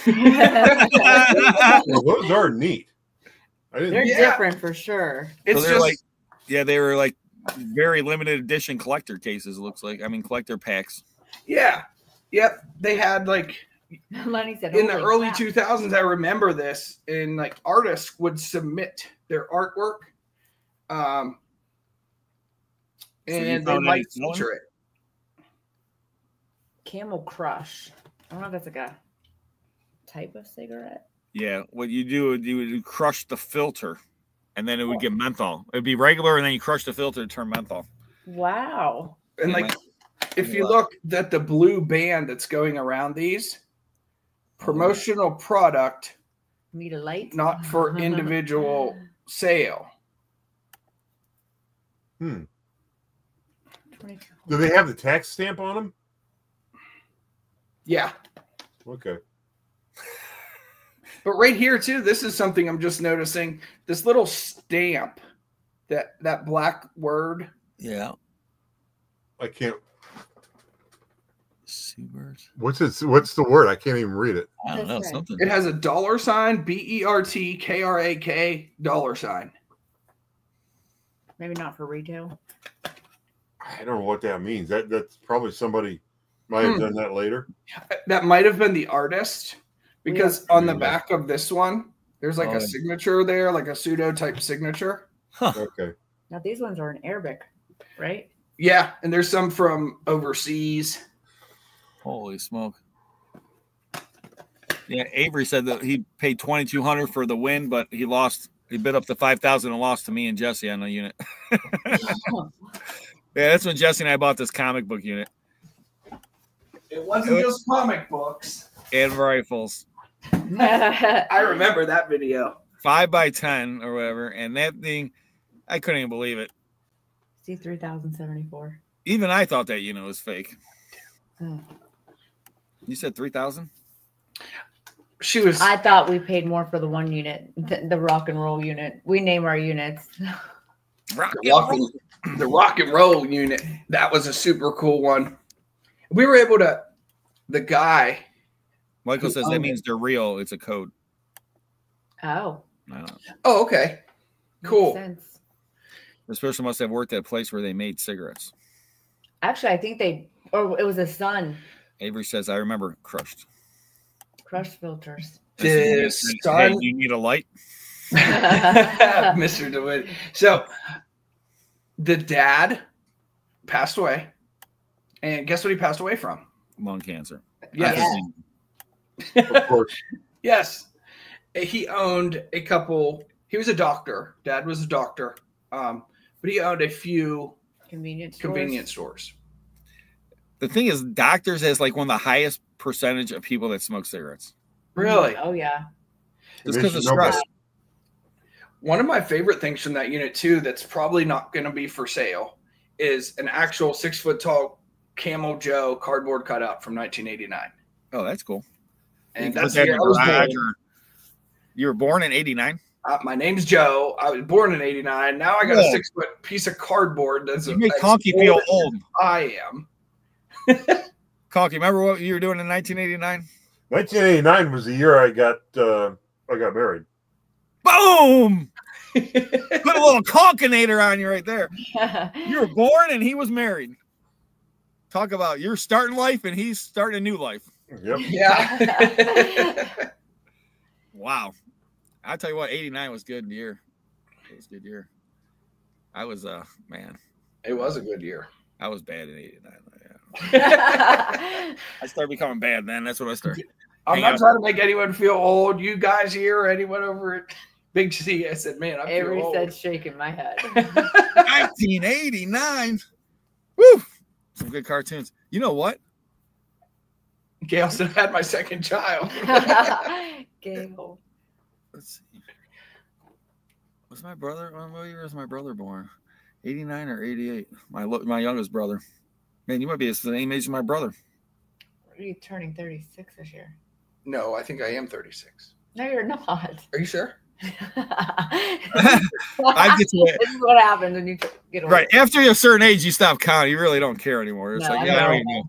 Well, those are neat. They're different for sure. It's so they're like, yeah, they were like very limited edition collector cases. It looks like, I mean, collector packs. Yeah. Yep. They had like Lenny said, in the early 2000s. I remember this, and like artists would submit their artwork, and they might feature it. Camel Crush. I don't know if that's like a type of cigarette. Yeah, what you do, you would crush the filter, and then it would get menthol. It'd be regular, and then you crush the filter to turn menthol. Wow. And like, if you look at the blue band that's going around these, promotional product, need a light, not for individual sale. Do they have the tax stamp on them? Yeah. Okay. But right here too, this is something I'm just noticing. This little stamp, that black word. Yeah. I can't. Seabirds. What's it? What's the word? I can't even read it. I don't know. Something. It has a $, BERTKRAK $. Maybe not for retail. I don't know what that means. That's probably somebody might have done that later. That might have been the artist, because on the back of this one, there's like a signature there, like a pseudo type signature. Huh. Okay. Now these ones are in Arabic, right? Yeah, and there's some from overseas. Holy smoke. Yeah, Avery said that he paid $2,200 for the win, but he lost. He bid up to $5,000 and lost to me and Jesse on the unit. Yeah, that's when Jesse and I bought this comic book unit. It wasn't just comic books. And rifles. I remember that video. 5x10 or whatever. And that thing, I couldn't even believe it. See, 3,074. Even I thought that unit was fake. Oh. You said 3,000? She was. I thought we paid more for the one unit, the rock and roll unit. We name our units. The rock and roll unit. That was a super cool one. We were able to. The guy. Michael says that means they're real. It's a code. Oh. Oh, okay. Cool. Makes sense. This person must have worked at a place where they made cigarettes. Actually, I think it was a Sun. Avery says, I remember crushed. Crushed filters. Hey, you need a light? Mr. DeWitt. So the dad passed away. And guess what he passed away from? Lung cancer. Yes. Of course. Yes. He owned a couple. He was a doctor. Dad was a doctor. But he owned a few convenience stores. The thing is, doctors has like one of the highest percentage of people that smoke cigarettes. Really? Oh, yeah. Just because of stress. One of my favorite things from that unit, too, that's probably not going to be for sale is an actual 6-foot-tall Camel Joe cardboard cutout from 1989. Oh, that's cool. And that's the year I was born. You were born in 89? My name's Joe. I was born in 89. Now I got a 6-foot piece of cardboard. You make Conky feel old. I am. Conky, remember what you were doing in 1989? 1989 was the year I got married. Boom! Put a little conkinator on you right there. You were born and he was married. Talk about you're starting life and he's starting a new life. Yep. Yeah. Wow. I'll tell you what, 89 was a good year. It was a good year. I was man. It was a good year. I was bad in 89. Yeah. I started becoming bad then. That's when I started. I'm not trying to make anyone feel old. You guys here or anyone over at Big C, I said, man, I feel Avery old. said shaking my head. 1989. Woo! Some good cartoons. You know what? Gail said I had my second child. Gail. Let's see. Was my brother? What year was my brother born? 89 or 88? My youngest brother. Man, you might be the same age as my brother. Are you turning 36 this year? No, I think I am 36. No, you're not. Are you sure? I get to it. This is what happens when you get older. Right. After a certain age, you stop counting. You really don't care anymore. It's No, like, I yeah, I know. don't even know.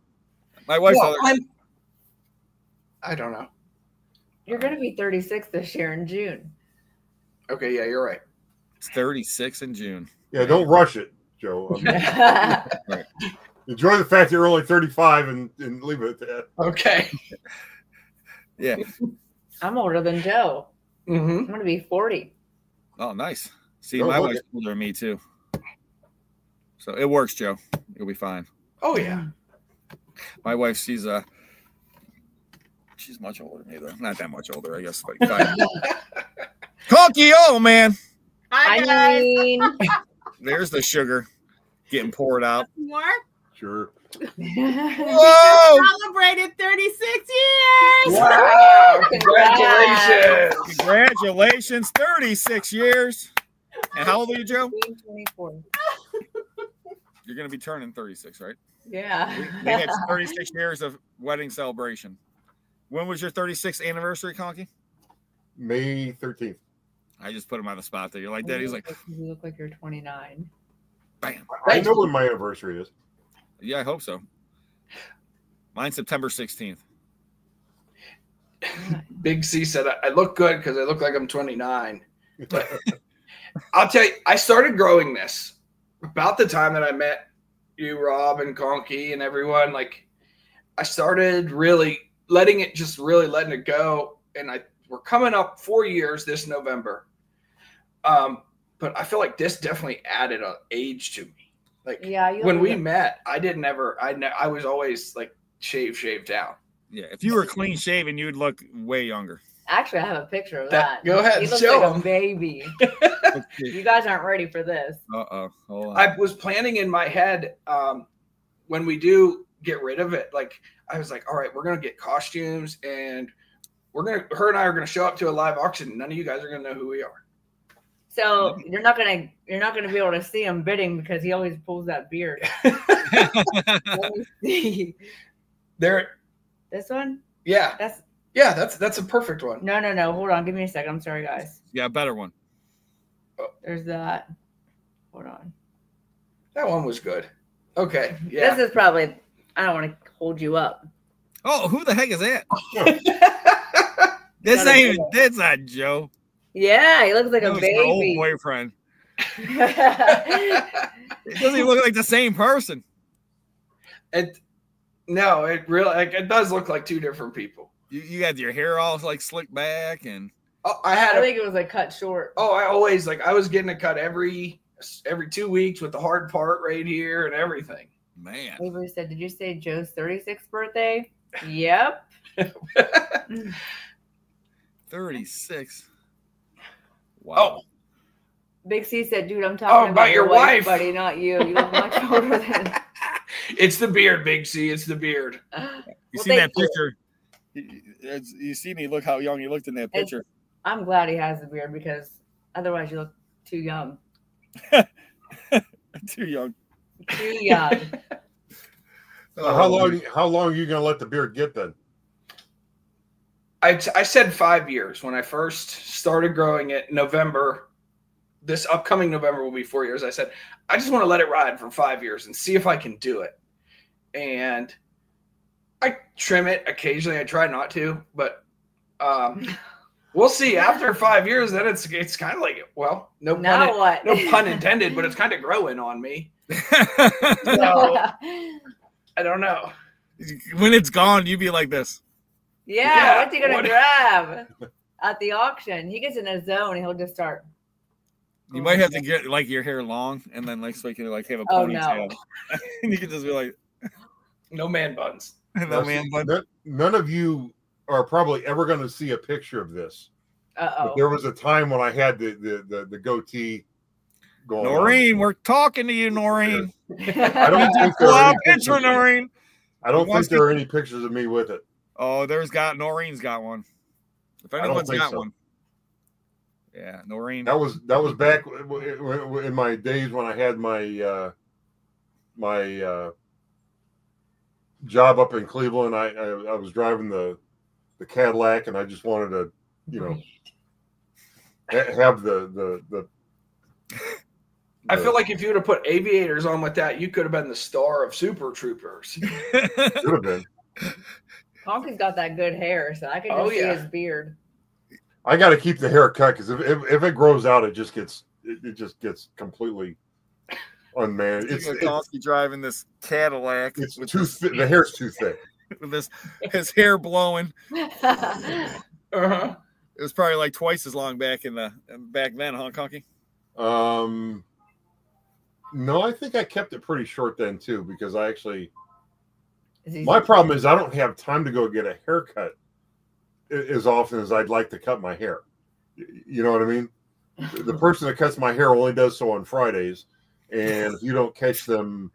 My wife's Well, other, I don't know. You're going to be 36 this year in June. Okay, yeah, you're right. it's 36 in June. Yeah, don't rush it, Joe. I mean, enjoy the fact that you're only 35 and leave it at that. Okay. Yeah. I'm older than Joe. Mm-hmm. I'm going to be 40. Oh, nice. See, Oh, my look wife's it. older than me, too. So it works, Joe. You'll be fine. Oh, yeah. My wife, she's much older than me, though. Not that much older, I guess. Like 5. Conky, oh, man. I mean, There's the sugar getting poured out. More. Sure. Whoa! Celebrated 36 years. Wow. Congratulations. Congratulations. 36 years. And how old are you, Joe? 24. You're going to be turning 36, right? Yeah. They had 36 years of wedding celebration. When was your 36th anniversary, Conky? May 13th. I just put him on the spot there. You're like that. He's like, You look like you're 29. bam. I know when my anniversary is. Yeah, I hope so. Mine's September 16th. Big C said, I look good because I look like I'm 29. But I'll tell you, I started growing this about the time that I met you, Rob, and Conky and everyone. Like, I started really letting it go. And we're coming up 4 years this November. But I feel like this definitely added an age to me. Like, Yeah. You when look we like- met, I was always like shaved down. Yeah, if you were clean shaven, you'd look way younger. Actually, I have a picture of that. Go ahead, He looks show like him. a baby. You guys aren't ready for this. Uh-oh. Hold on. I was planning in my head when we do get rid of it, like I was like, all right, we're gonna get costumes and her and I are gonna show up to a live auction. None of you guys are gonna know who we are. So you're not gonna be able to see him bidding because he always pulls that beard. Let me see. There, This one? yeah, that's a perfect one. No. Hold on. Give me a second. I'm sorry, guys. Yeah, a better one. There's that. Hold on. That one was good. Okay, yeah. This is probably. I don't want to hold you up. Oh, who the heck is that? Gotta That's not Joe. Yeah, he looks like That a was my old baby. boyfriend. It doesn't even look like the same person. No, it really it does look like two different people. You got your hair all like slicked back and Oh, I think it was like cut short. I was getting a cut every 2 weeks with the hard part right here and everything. man. Avery said, "Did you say Joe's 36th birthday?" Yep. 36. Wow. Oh, Big C said, "Dude, I'm talking about your wife, buddy, not you. You look much older than." it's the beard, Big C. It's the beard. You seen that picture? You see me look how young you looked in that picture. I'm glad he has a beard because otherwise you look too young. Too young. Too young. How long are you going to let the beard get then? I said 5 years when I first started growing it. November, this upcoming November will be 4 years. I said, I just want to let it ride for 5 years and see if I can do it. And I trim it occasionally. I try not to, but We'll see. After 5 years, then it's kind of like, well, no pun intended, but it's kind of growing on me. So, I don't know. When it's gone, you be like this. Yeah, what's he gonna grab at the auction? He gets in a zone, he'll just start. You might have to get like your hair long, and then like so you can like have a ponytail, and you can just be like, no man buns. No man buns. None of you are probably ever going to see a picture of this. But there was a time when I had the goatee going. Noreen, we're talking to you, Noreen. I don't think there are any picture, Noreen. I don't think there are any pictures of me with it. Oh, Noreen's got one. If anyone's got one. Yeah, Noreen. That was back in my days when I had my my job up in Cleveland. I was driving the Cadillac, and I just wanted to, have the I feel like if you would have put aviators on with that, you could have been the star of Super Troopers. Should have been. Honky's got that good hair, so I can just see his beard. I got to keep the hair cut because if it grows out, it just gets completely unmanaged. It's Honky driving this Cadillac. It's too thick. The hair's too thick. With his hair blowing. Uh-huh. It was probably like twice as long back then, huh, Honky? No, I think I kept it pretty short then too, because I actually. My problem is I don't have time to go get a haircut as often as I'd like to cut my hair. You know what I mean? The person that cuts my hair only does so on Fridays, and if you don't catch them,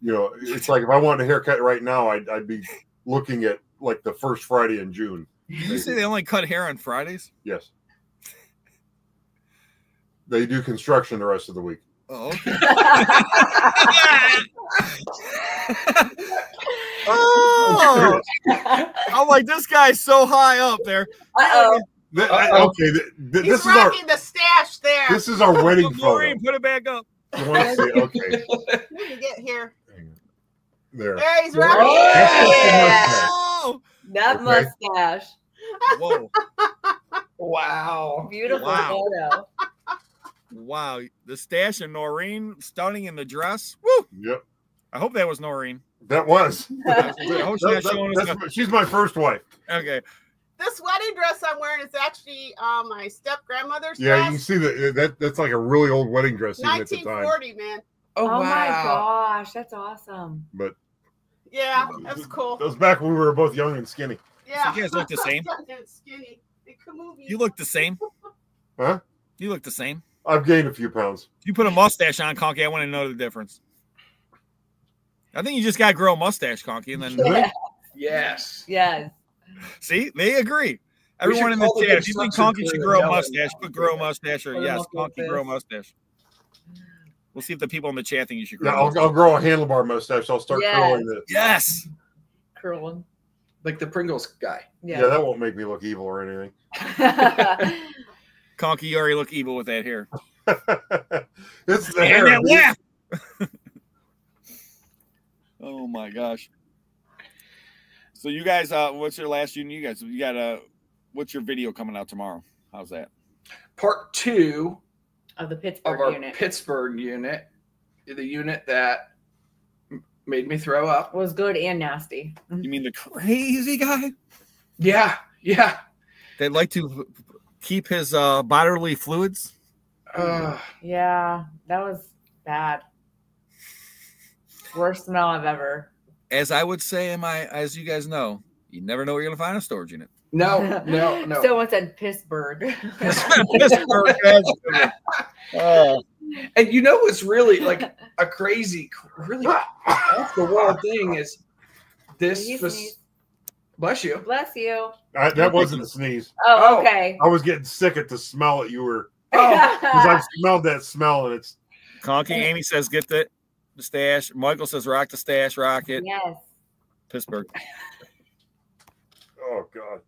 it's like if I wanted a haircut right now, I'd be looking at like the first Friday in June. Did you say they only cut hair on Fridays? Yes. They do construction the rest of the week. Oh, okay. Oh, I'm like, this guy's so high up there. Okay, He's rocking the stash there. This is our wedding photo. Maureen, put it back up. You want to see? Okay. Let me get here. There. There he's rocking. Oh, that mustache. Whoa. Wow. Beautiful photo. Wow. The stash of Noreen, stunning in the dress. Woo. Yep. I hope that was Noreen. That was. She's my first wife. Okay. This wedding dress I'm wearing is actually my step grandmother's dress. Yeah, you can see that's like a really old wedding dress. 1940, man. Oh wow. My gosh, that's awesome. But yeah, that's cool. That was back when we were both young and skinny. Yeah. So you guys look the same. Skinny. You look the same. Huh? You look the same. I've gained a few pounds. If you put a mustache on, Conky, I want to know the difference. I think you just got to grow a mustache, Conky, and then Yes. See, they agree. Everyone in the chat, if you think Conky should grow a mustache, put grow a mustache, or yes, Conky grow a mustache. We'll see if the people in the chat think you should grow. Yeah, I'll grow a handlebar mustache. I'll start curling this. Yes. Curling. Like the Pringles guy. Yeah, that won't make me look evil or anything. Conky, you already look evil with that hair. It's the hair. And that laugh. Oh my gosh. So you guys, what's your last unit? You got what's your video coming out tomorrow? How's that? Part 2 of the Pittsburgh our unit. Pittsburgh unit, the unit that made me throw up. Was good and nasty. You mean the crazy guy? Yeah. They'd like to keep his bodily fluids. Yeah, that was bad. Worst smell I've ever. As I would say, as you guys know, you never know where you're gonna find a storage unit. No. Someone said Pittsburgh. Pittsburgh. And what's really like a crazy, really off the wall thing is this. Bless you. Bless you. That wasn't a sneeze. Oh, okay. I was getting sick at the smell that you were. Because I've smelled that smell and it's. Conky, Amy says, get the stash. Michael says, rock the stash, rock it. Yes. Pittsburgh. Oh, God.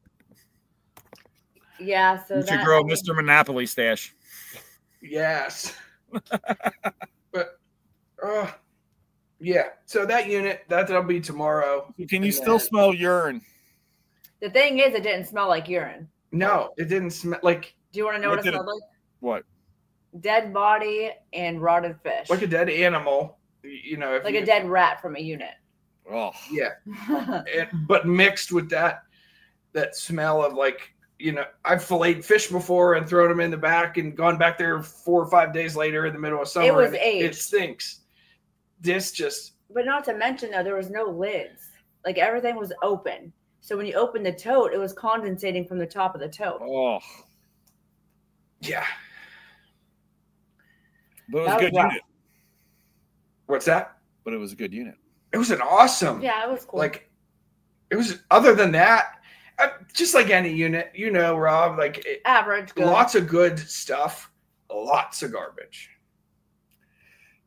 Yeah, so you should grow Mr. Monopoly stash. Yes. But, yeah. So that unit, that'll be tomorrow. Can you still smell urine? The thing is, it didn't smell like urine. No, it didn't smell like. Do you want to know what it smelled like? What? Dead body and rotted fish. Like a dead animal, you know. Like a dead rat from a unit. Oh. Yeah. But mixed with that smell of like, you know, I've filleted fish before and thrown them in the back and gone back there 4 or 5 days later in the middle of summer. It was and aged. It stinks. This just. But not to mention, though, there was no lids. Like everything was open. So when you opened the tote, it was condensating from the top of the tote. Oh. Yeah. But it was a good unit. What's that? But it was a good unit. It was an awesome. Yeah, it was cool. Like, it was, other than that, just like any unit, you know, Rob, like average. Good. Lots of good stuff, lots of garbage.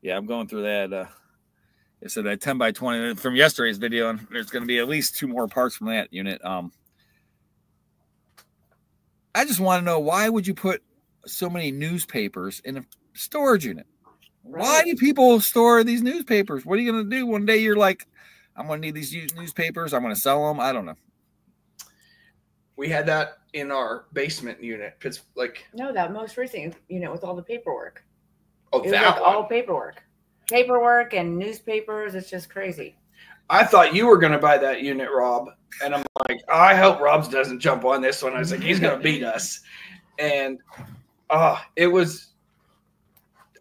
Yeah, I'm going through that. So that 10 by 20 from yesterday's video, and there's going to be at least 2 more parts from that unit. I just want to know, why would you put so many newspapers in a storage unit? Right. Why do people store these newspapers? What are you going to do? One day you're like, I'm going to need these newspapers. I'm going to sell them. I don't know. We had that in our basement unit. It's like that most recent unit with all the paperwork. Oh, it was like all paperwork and newspapers. It's just crazy. I thought you were going to buy that unit, Rob, and I'm like, I hope Rob's doesn't jump on this one. I was like, he's going to beat us, and it was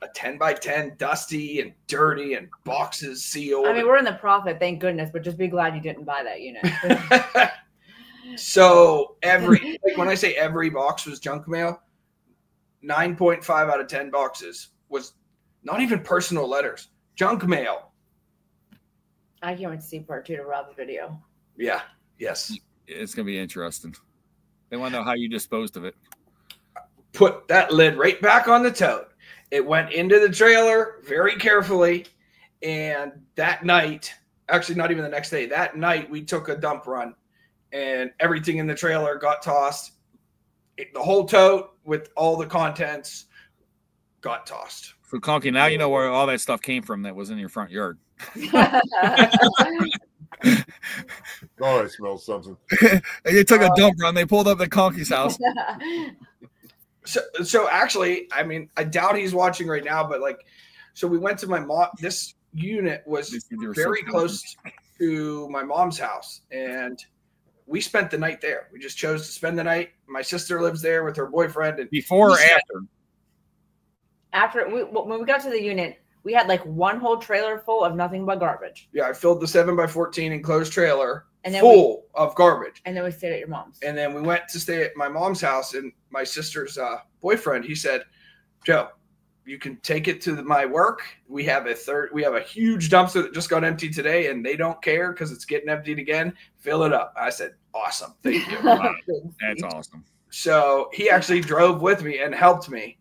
a 10 by 10, dusty and dirty, and boxes sealed. I mean, we're in the profit, thank goodness, but just be glad you didn't buy that unit. So when I say every box was junk mail, 9.5 out of 10 boxes was not even personal letters, junk mail. I can't wait to see part 2 to Rob's video. Yeah. Yes. It's going to be interesting. They want to know how you disposed of it. Put that lid right back on the tote. It went into the trailer very carefully. And that night, actually not even the next day, that night we took a dump run and everything in the trailer got tossed. The whole tote with all the contents got tossed. So, Conky, now you know where all that stuff came from that was in your front yard. Oh, I smell something. They took a dump run. They pulled up at Conky's house. So actually, I mean, I doubt he's watching right now, but like, so we went to my mom. This unit was very close to my mom's house, and we spent the night there. We just chose to spend the night. My sister lives there with her boyfriend. And before or after? When we got to the unit, we had like one whole trailer full of nothing but garbage. Yeah, I filled the 7x14 enclosed trailer full of garbage. And then we stayed at your mom's. And then we went to stay at my mom's house, and my sister's boyfriend, he said, Joe, you can take it to my work. We have a huge dumpster that just got emptied today, and they don't care because it's getting emptied again. Fill it up. I said, awesome. Thank you. Wow. That's awesome. So he actually drove with me and helped me.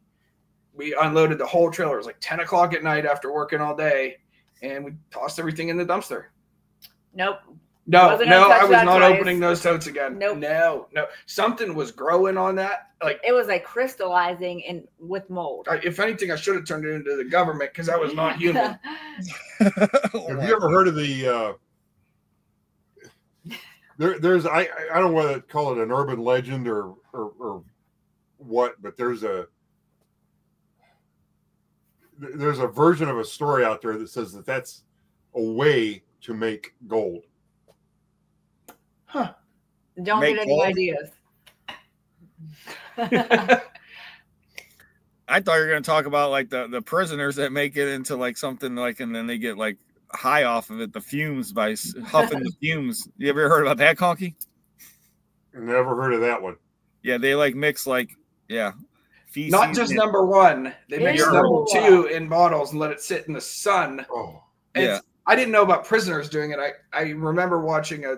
We unloaded the whole trailer. It was like 10 o'clock at night after working all day, and we tossed everything in the dumpster. Nope. No, I was not opening those totes again. Nope. No. Something was growing on that. Like it was like crystallizing with mold. If anything, I should have turned it into the government because that was not human. Have you ever heard of the? There's I don't want to call it an urban legend or what, but there's a version of a story out there that says that's a way to make gold. Huh. Don't get any ideas. I thought you were going to talk about like the prisoners that make it into like something like, and then they get like high off of it, the fumes by huffing the fumes. You ever heard about that, Conky? Never heard of that one. Yeah, they like mix like feces. Not just number one. They mix number two in bottles and let it sit in the sun. Oh, yeah. I didn't know about prisoners doing it. I remember watching a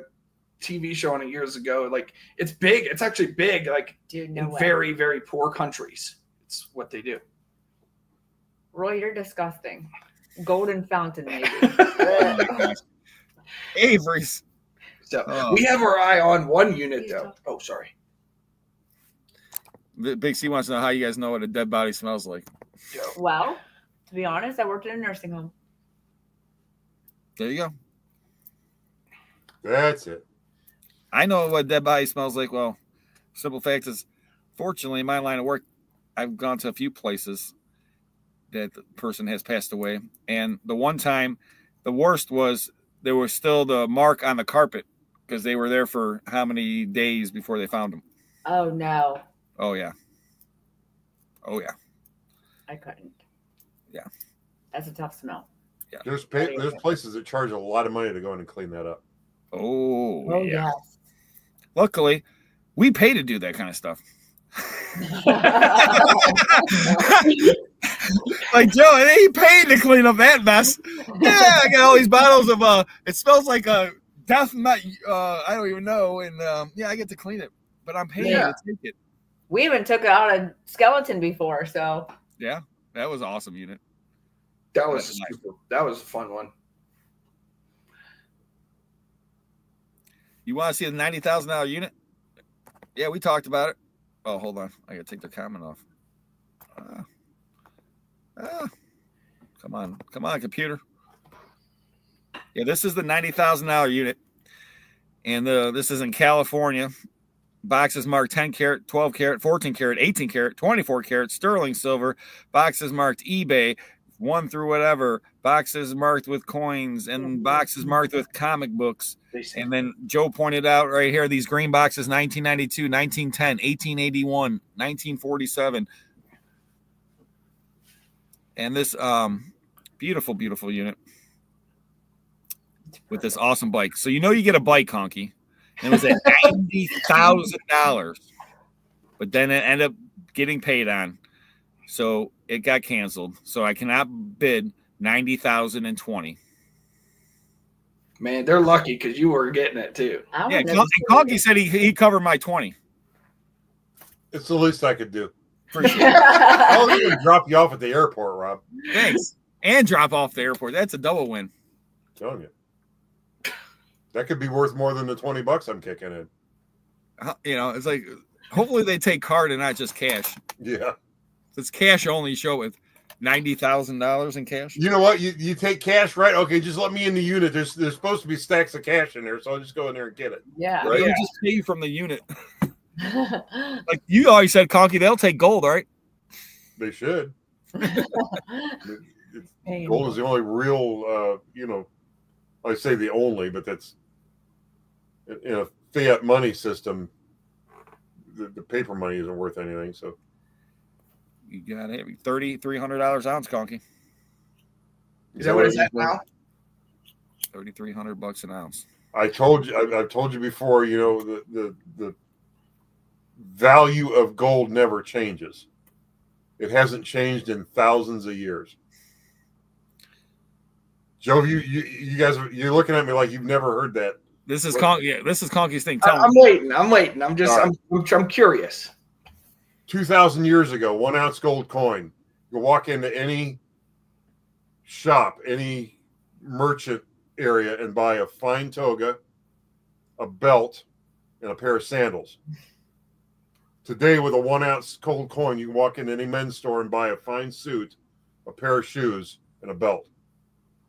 TV show on it years ago. Like it's big. It's actually big. Like in very, very poor countries. It's what they do. Roy, you're disgusting. Golden fountain, maybe. Avery's. So we have our eye on one unit, though. Oh, sorry. Big C wants to know how you guys know what a dead body smells like. Well, to be honest, I worked in a nursing home. There you go. That's it. I know what dead body smells like. Well, simple fact is, fortunately, in my line of work, I've gone to a few places that the person has passed away. And the one time, the worst was there was still the mark on the carpet because they were there for how many days before they found him. Oh, no. Oh, yeah. Oh, yeah. I couldn't. Yeah. That's a tough smell. Yeah. There's places that charge a lot of money to go in and clean that up. Oh, yeah. yes. Luckily, we pay to do that kind of stuff. Like, Joe, it ain't paid to clean up that mess. Yeah, I got all these bottles of it smells like a death nut. I don't even know, and yeah, I get to clean it, but I'm paying to take it. We even took out a skeleton before, so yeah, that was an awesome unit. That was a fun one. You want to see the $90,000 unit? Yeah, we talked about it. Oh, hold on, I gotta take the comment off. Come on, computer. Yeah, this is the $90,000 unit, and this is in California. Boxes marked 10 karat, 12 karat, 14 karat, 18 karat, 24 karat, sterling silver. Boxes marked eBay, 1 through whatever. Boxes marked with coins, and boxes marked with comic books. And then Joe pointed out right here, these green boxes: 1992, 1910, 1881, 1947. And this beautiful, beautiful unit with this awesome bike. So you get a bike, Conky. It was at $90,000, but then it ended up getting paid on, so it got canceled. So I cannot bid $90,020. Man, they're lucky because you were getting it too. Yeah, Conky said he covered my 20. It's the least I could do. For sure. I'll even drop you off at the airport, Rob. Thanks. And drop off the airport. That's a double win. I'm telling you. That could be worth more than the $20 I'm kicking in. It's like, hopefully they take card and not just cash. Yeah. It's cash only show with $90,000 in cash. You know what? You take cash, right? Okay, just let me in the unit. There's supposed to be stacks of cash in there, so I'll just go in there and get it. Yeah. Right? Yeah. Just pay from the unit. Like you always said, Conky, they'll take gold, right? They should. Gold is the only real, I say the only, but that's in a fiat money system. The paper money isn't worth anything. So you got it. $3,300 ounce, Conky. Is that what it's at now? $3,300 an ounce. I've told you before. The value of gold never changes. It hasn't changed in thousands of years. Joe, you guys, you're looking at me like you've never heard that. This is Conky's thing. I'm waiting. I'm curious. 2,000 years ago, 1 ounce gold coin. You walk into any shop, any merchant area, and buy a fine toga, a belt, and a pair of sandals. Today, with a 1 ounce gold coin, you can walk into any men's store and buy a fine suit, a pair of shoes, and a belt.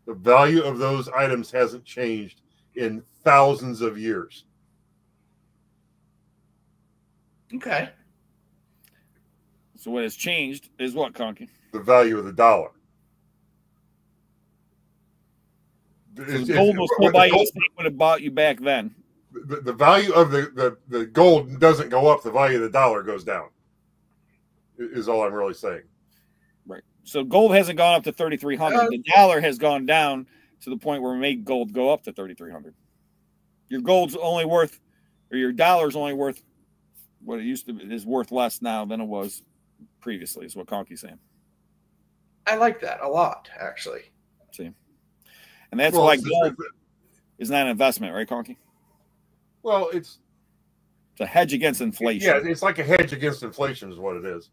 The value of those items hasn't changed in thousands of years. Okay. So what has changed is what, Conky? The value of the dollar. Gold will still buy you the same would have bought you back then. The value of the gold doesn't go up. The value of the dollar goes down. Is all I'm really saying. Right. So gold hasn't gone up to 3,300. The dollar has gone down to the point where we made gold go up to 3,300. Your gold's only worth, or your dollar's only worth what it used to be, is worth less now than it was previously, is what Conky's saying. I like that a lot, actually. See? And that's why gold is not an investment, right, Conky? Well, it's a hedge against inflation. Yeah, it's like a hedge against inflation is what it is.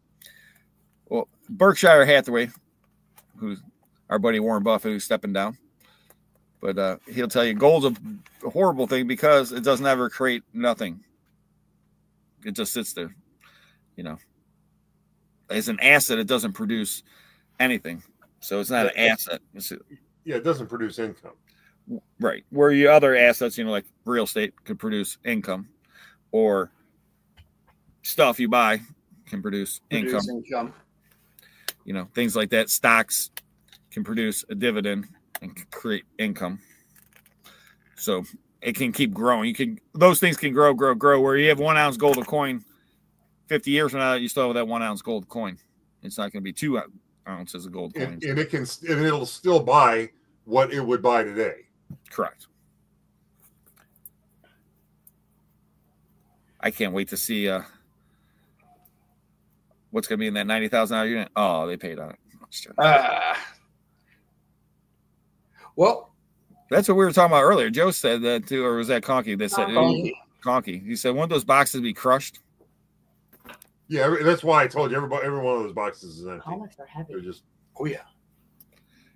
Well, Berkshire Hathaway, who's our buddy Warren Buffett, who's stepping down, but he'll tell you gold's a horrible thing because it doesn't ever create nothing. It just sits there, As an asset, it doesn't produce anything. So it's not an asset. It doesn't produce income. Right. Where your other assets, like real estate, could produce income, or stuff you buy can produce income. You know, things like that. Stocks can produce a dividend and create income. So it can keep growing. Those things can grow. Where you have 1 ounce gold coin, 50 years from now, you still have that 1 ounce gold coin. It's not going to be 2 ounces of gold coins. And it'll still buy what it would buy today. Correct. I can't wait to see what's going to be in that $90,000 unit. Oh, they paid on it. Well, that's what we were talking about earlier. Joe said that too, or was that Conky that said Conky? He said, "Won't those boxes be crushed?" Yeah, that's why I told you every one of those boxes is empty. Comics are heavy. They're just yeah.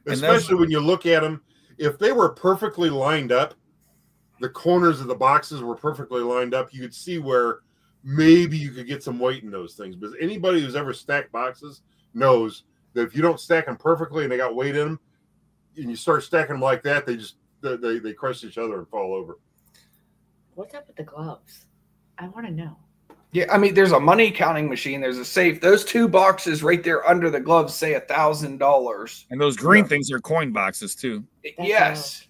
Especially when you look at them, if they were perfectly lined up, the corners of the boxes were perfectly lined up, you could see where maybe you could get some weight in those things. But anybody who's ever stacked boxes knows that if you don't stack them perfectly and they got weight in them, and you start stacking them like that, they crush each other and fall over. What's up with the gloves? I want to know. Yeah, I mean, there's a money counting machine. There's a safe. Those 2 boxes right there under the gloves say $1,000. And those green things are coin boxes too. Yes.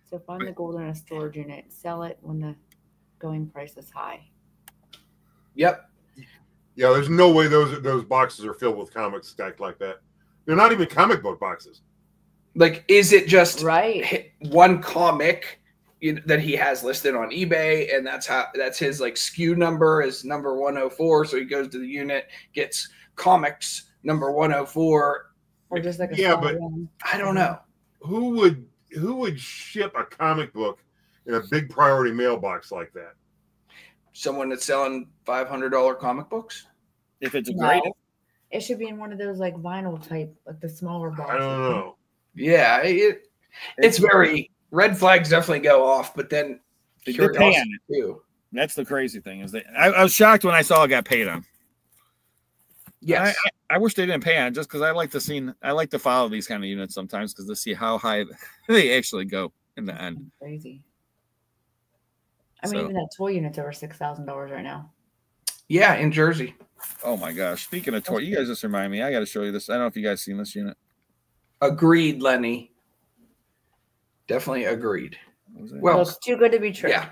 So find the gold in a storage unit. Sell it when the going price is high. Yep. Yeah, there's no way those boxes are filled with comics stacked like that. They're not even comic book boxes. Like, is it just right one comic that he has listed on eBay, and that's his like SKU number is number 104. So he goes to the unit, gets comics number 104, or just like but I don't know who would ship a comic book in a big priority mailbox like that. Someone that's selling $500 comic books. If it's a grade, it should be in one of those like vinyl type, like the smaller boxes. I don't know. Yeah, it's very. Red flags definitely go off, but then the curiosity too. That's the crazy thing is that I was shocked when I saw it got paid on. Yes, I wish they didn't pay on it just because I like to follow these kind of units sometimes because to see how high they actually go in the end. Crazy. I mean, even that toy unit's over $6,000 right now. Yeah, in Jersey. Oh my gosh! Speaking of toy, you guys just remind me. I got to show you this. I don't know if you guys seen this unit. Agreed, Lenny. Definitely agreed. Well, it's too good to be true. Yeah.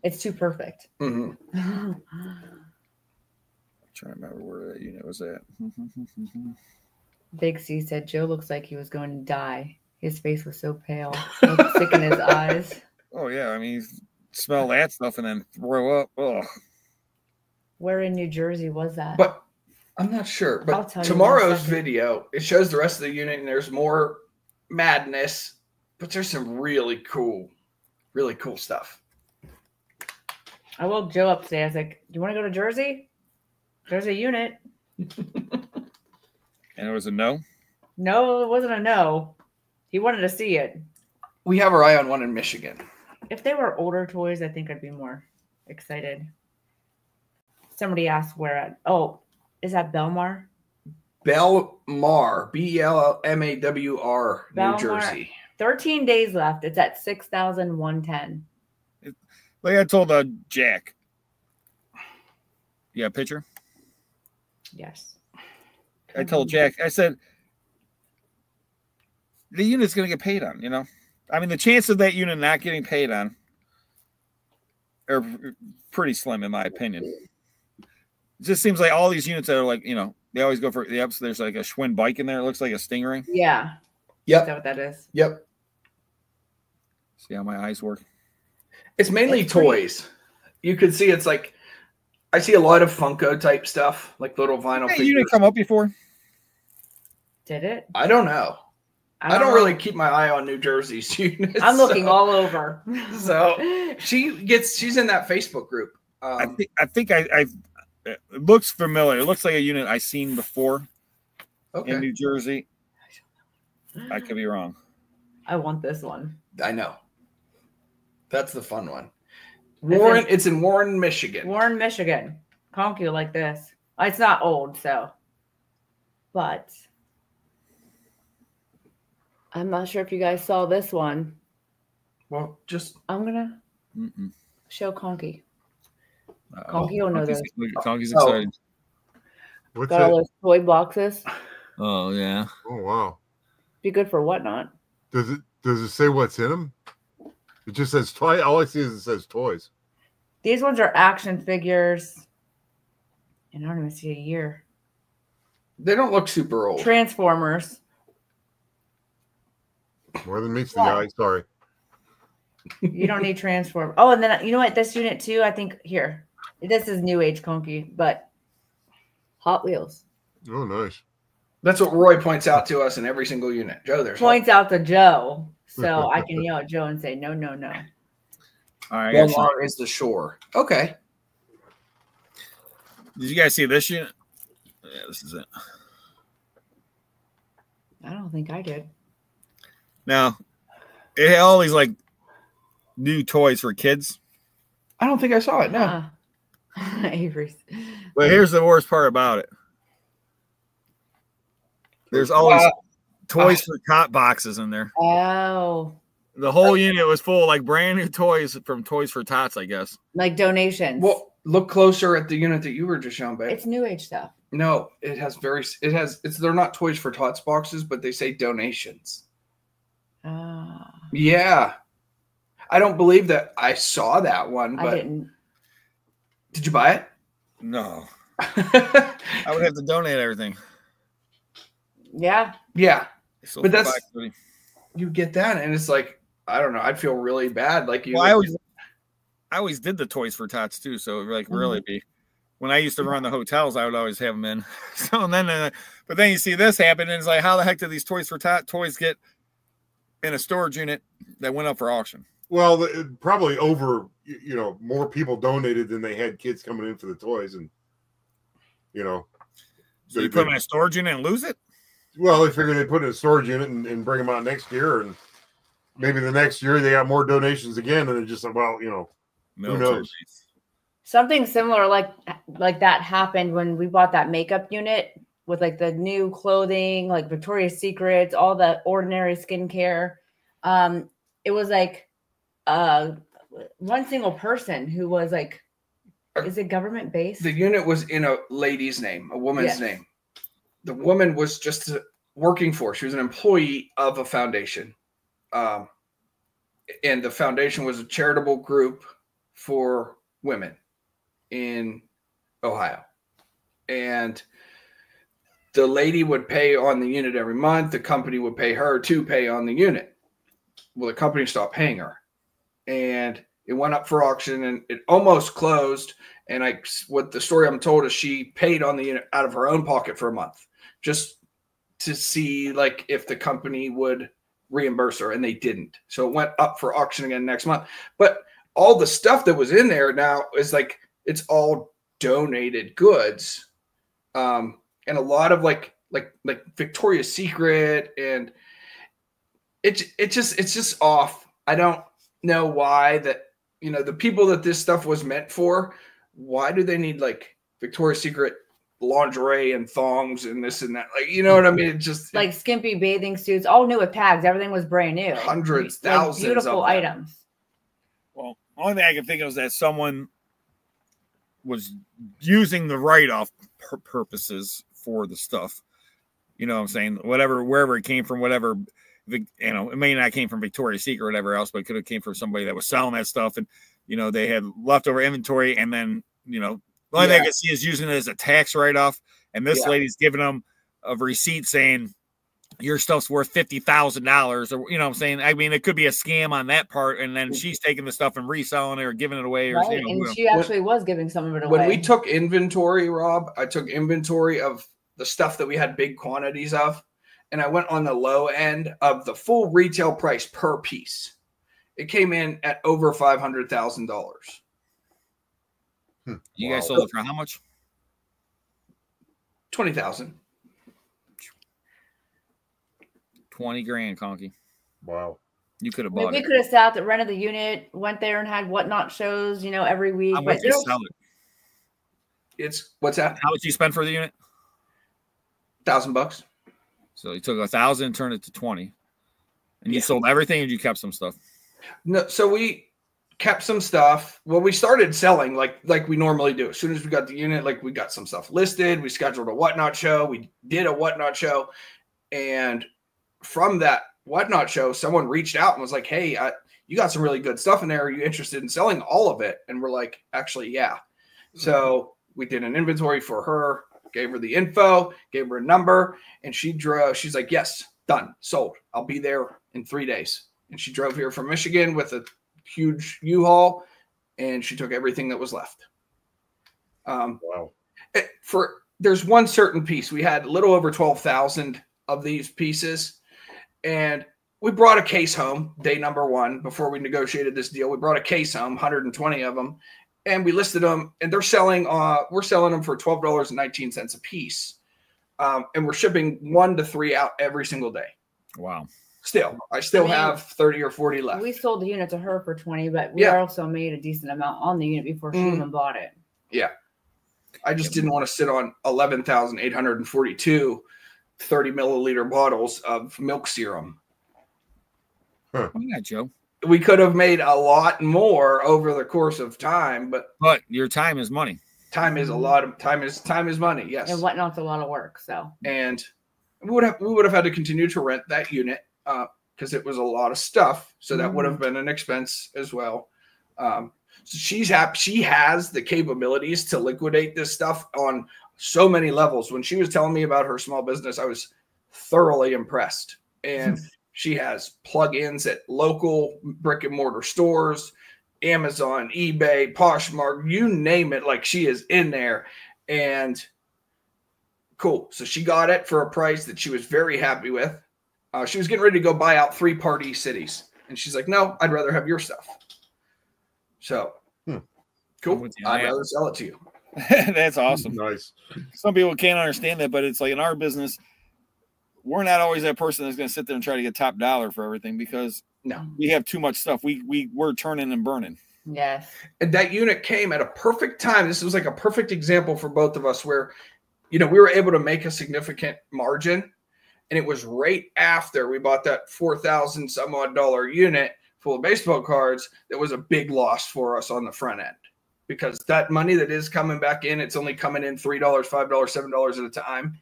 It's too perfect. Mm-hmm. Trying to remember where that unit was at. Big C said Joe looks like he was going to die. His face was so pale. Sick in his eyes. Oh, yeah. I mean, smell that stuff and then throw up. Ugh. Where in New Jersey was that? But I'm not sure. But tomorrow's video, it shows the rest of the unit and there's more madness. But there's some really cool stuff. I woke Joe up today. I was like, "Do you want to go to Jersey? There's a unit." And it was a no? No, it wasn't a no. He wanted to see it. We have our eye on one in Michigan. If they were older toys, I think I'd be more excited. Somebody asked where at. Oh, is that Belmar? Belmar. BELMAWR, New Jersey. 13 days left. It's at 6,110. Like I told Jack. You got a picture? Yes. I told Jack, I said, the unit's going to get paid on, you know? I mean, the chance of that unit not getting paid on are pretty slim, in my opinion. It just seems like all these units that are like, you know, they always go for the ups. There's like a Schwinn bike in there. It looks like a Stingray. Yeah. Yep. Is that what that is? Yep. See how my eyes work? It's mainly toys. You could see it's like, I see a lot of Funko type stuff, like little vinyl figures. You didn't come up before? Did it? I don't know. I don't really keep my eye on New Jersey's units. I'm looking all over. So she's in that Facebook group. I think it looks familiar. It looks like a unit I've seen before in New Jersey. I could be wrong. I want this one. I know. That's the fun one. Warren, it's in Warren, Michigan. Warren, Michigan. Conky like this. It's not old, but I'm not sure if you guys saw this one. Well, I'm gonna show Conky. Conky don't know those. Conky's excited. What's Got that? all those toy boxes. Oh yeah. Oh wow. Be good for whatnot. Does it say what's in them? It just says toy. All I see is it says toys. These ones are action figures. And I don't even see a year. They don't look super old. Transformers. More than meets the eye. Sorry. You don't need Transformers. Oh, and then you know what? This unit too, I think here. This is New Age Conky, but Hot Wheels. Oh, nice. That's what Roy points out to us in every single unit. Joe, there's Points out to Joe. So I can yell at Joe and say, no, no, no. All right. Walmart is the shore. Okay. Did you guys see this unit? Yeah, this is it. I don't think I did. Now, it had all these like new toys for kids. I don't think I saw it. No. Avery's. But here's the worst part about it. There's always toys for tot boxes in there. Oh. The whole unit was full of like brand new toys from Toys for Tots, I guess. Like donations. Well, look closer at the unit that you were just showing, babe. It's New Age stuff. No, they're not Toys for Tots boxes, but they say donations. Yeah. I don't believe that I saw that one, but I didn't. Did you buy it? No. I would have to donate everything. Yeah. Yeah. So but that's you get that, and it's like, I don't know, I'd feel really bad. Like you. Well, I always did the Toys for Tots too, so it would like really be. When I used to run the hotels, I would always have them in. So then, but then you see this happen, and it's like, how the heck did these Toys for Tots toys get in a storage unit that went up for auction? Well, probably more people donated than they had kids coming in for the toys, and So you put them in a storage unit and lose it? Well, they figured they'd put it in a storage unit and bring them out next year, and maybe the next year they got more donations again, and it just who knows? Something similar like that happened when we bought that makeup unit with like the new clothing, like Victoria's Secrets, all the ordinary skincare. It was like one single person who was like, is it government based? The unit was in a lady's name, a woman's name. The woman was just working for. She was an employee of a foundation, and the foundation was a charitable group for women in Ohio. And the lady would pay on the unit every month. The company would pay her to pay on the unit. Well, the company stopped paying her, and it went up for auction, and it almost closed. And what the story I'm told is she paid on the unit out of her own pocket for a month, just to see like if the company would reimburse her, and they didn't. So it went up for auction again next month. But all the stuff that was in there now is like, it's all donated goods, and a lot of like Victoria's Secret, and it's just off. I don't know why that, the people that this stuff was meant for, why do they need like Victoria's Secret lingerie and thongs and this and that? Like, you know what I mean? It just like skimpy bathing suits, all new with tags. Everything was brand new. Hundreds, like, thousands beautiful of them. items. Well, only thing I can think of is that someone was using the write-off purposes for the stuff. You know what I'm saying? Wherever it came from, whatever, it may not came from Victoria's Secret or whatever else, but it could have came from somebody that was selling that stuff, and they had leftover inventory, and then the only thing I can see is using it as a tax write-off, and this lady's giving them a receipt saying your stuff's worth $50,000, or what I'm saying. I mean, it could be a scam on that part, and then she's taking the stuff and reselling it or giving it away, or and she actually was giving some of it away. When we took inventory, Rob, I took inventory of the stuff that we had big quantities of, and I went on the low end of the full retail price per piece. It came in at over $500,000. You guys sold it for how much? $20,000. 20 grand, Conky. Wow. You could have bought it. We could have sat at rented the unit, went there and had whatnot shows, every week. How much you sell it? It's what's that? How much you spend for the unit? $1,000. So you took 1,000 and turned it to 20, and you sold everything, and you kept some stuff. No, so we kept some stuff. Well, we started selling like we normally do. As soon as we got the unit, like we got some stuff listed. We scheduled a Whatnot show. We did a Whatnot show. And from that Whatnot show, someone reached out and was like, hey, you got some really good stuff in there. Are you interested in selling all of it? And we're like, actually, yeah. So we did an inventory for her, gave her the info, gave her a number, and she's like, yes, done, sold. I'll be there in 3 days. And she drove here from Michigan with a huge U-Haul, and she took everything that was left. Wow. There's one certain piece. We had a little over 12,000 of these pieces, and we brought a case home day number one before we negotiated this deal. We brought a case home, 120 of them, and we listed them, and we're selling them for $12.19 a piece. And we're shipping 1 to 3 out every single day. Wow. I still have 30 or 40 left. We sold the unit to her for 20, but we also made a decent amount on the unit before she even bought it. Yeah. I just didn't want to sit on 11,842 30 milliliter bottles of milk serum. Huh. Why not, Joe? We could have made a lot more over the course of time, but your time is money. Time is a lot of time is money. Yes. And Whatnot's a lot of work. So, and we would have had to continue to rent that unit because it was a lot of stuff. So that would have been an expense as well. So she has the capabilities to liquidate this stuff on so many levels. When she was telling me about her small business, I was thoroughly impressed. And she has plugins at local brick and mortar stores, Amazon, eBay, Poshmark, you name it. Like, she is in there. And cool. So she got it for a price that she was very happy with. She was getting ready to go buy out 3 party cities. And she's like, no, I'd rather have your stuff. So cool. I'd rather sell it to you. That's awesome. Nice. Some people can't understand that, but it's like in our business, we're not always that person that's going to sit there and try to get top dollar for everything because we have too much stuff. We're turning and burning. Yes. And that unit came at a perfect time. This was like a perfect example for both of us where, we were able to make a significant margin. And it was right after we bought that $4,000 some odd unit full of baseball cards. That was a big loss for us on the front end because that money that is coming back in, it's only coming in $3, $5, $7 at a time.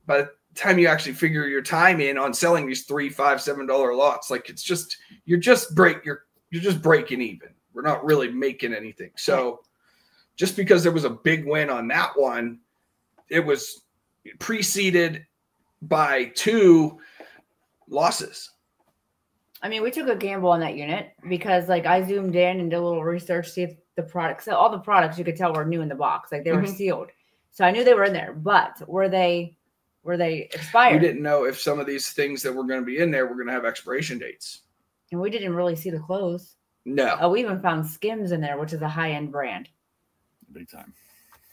By the time you actually figure your time in on selling these $3, $5, $7 lots, like it's just, you're just breaking even. We're not really making anything. So just because there was a big win on that one, it was preceded by 2 losses. I mean, we took a gamble on that unit because I zoomed in and did a little research, see if the products, all the products you could tell were new in the box, like they were sealed. So I knew they were in there, but were they expired? We didn't know if some of these things that were going to be in there were going to have expiration dates. And we didn't really see the clothes. No. Oh, we even found Skims in there, which is a high-end brand. Big time.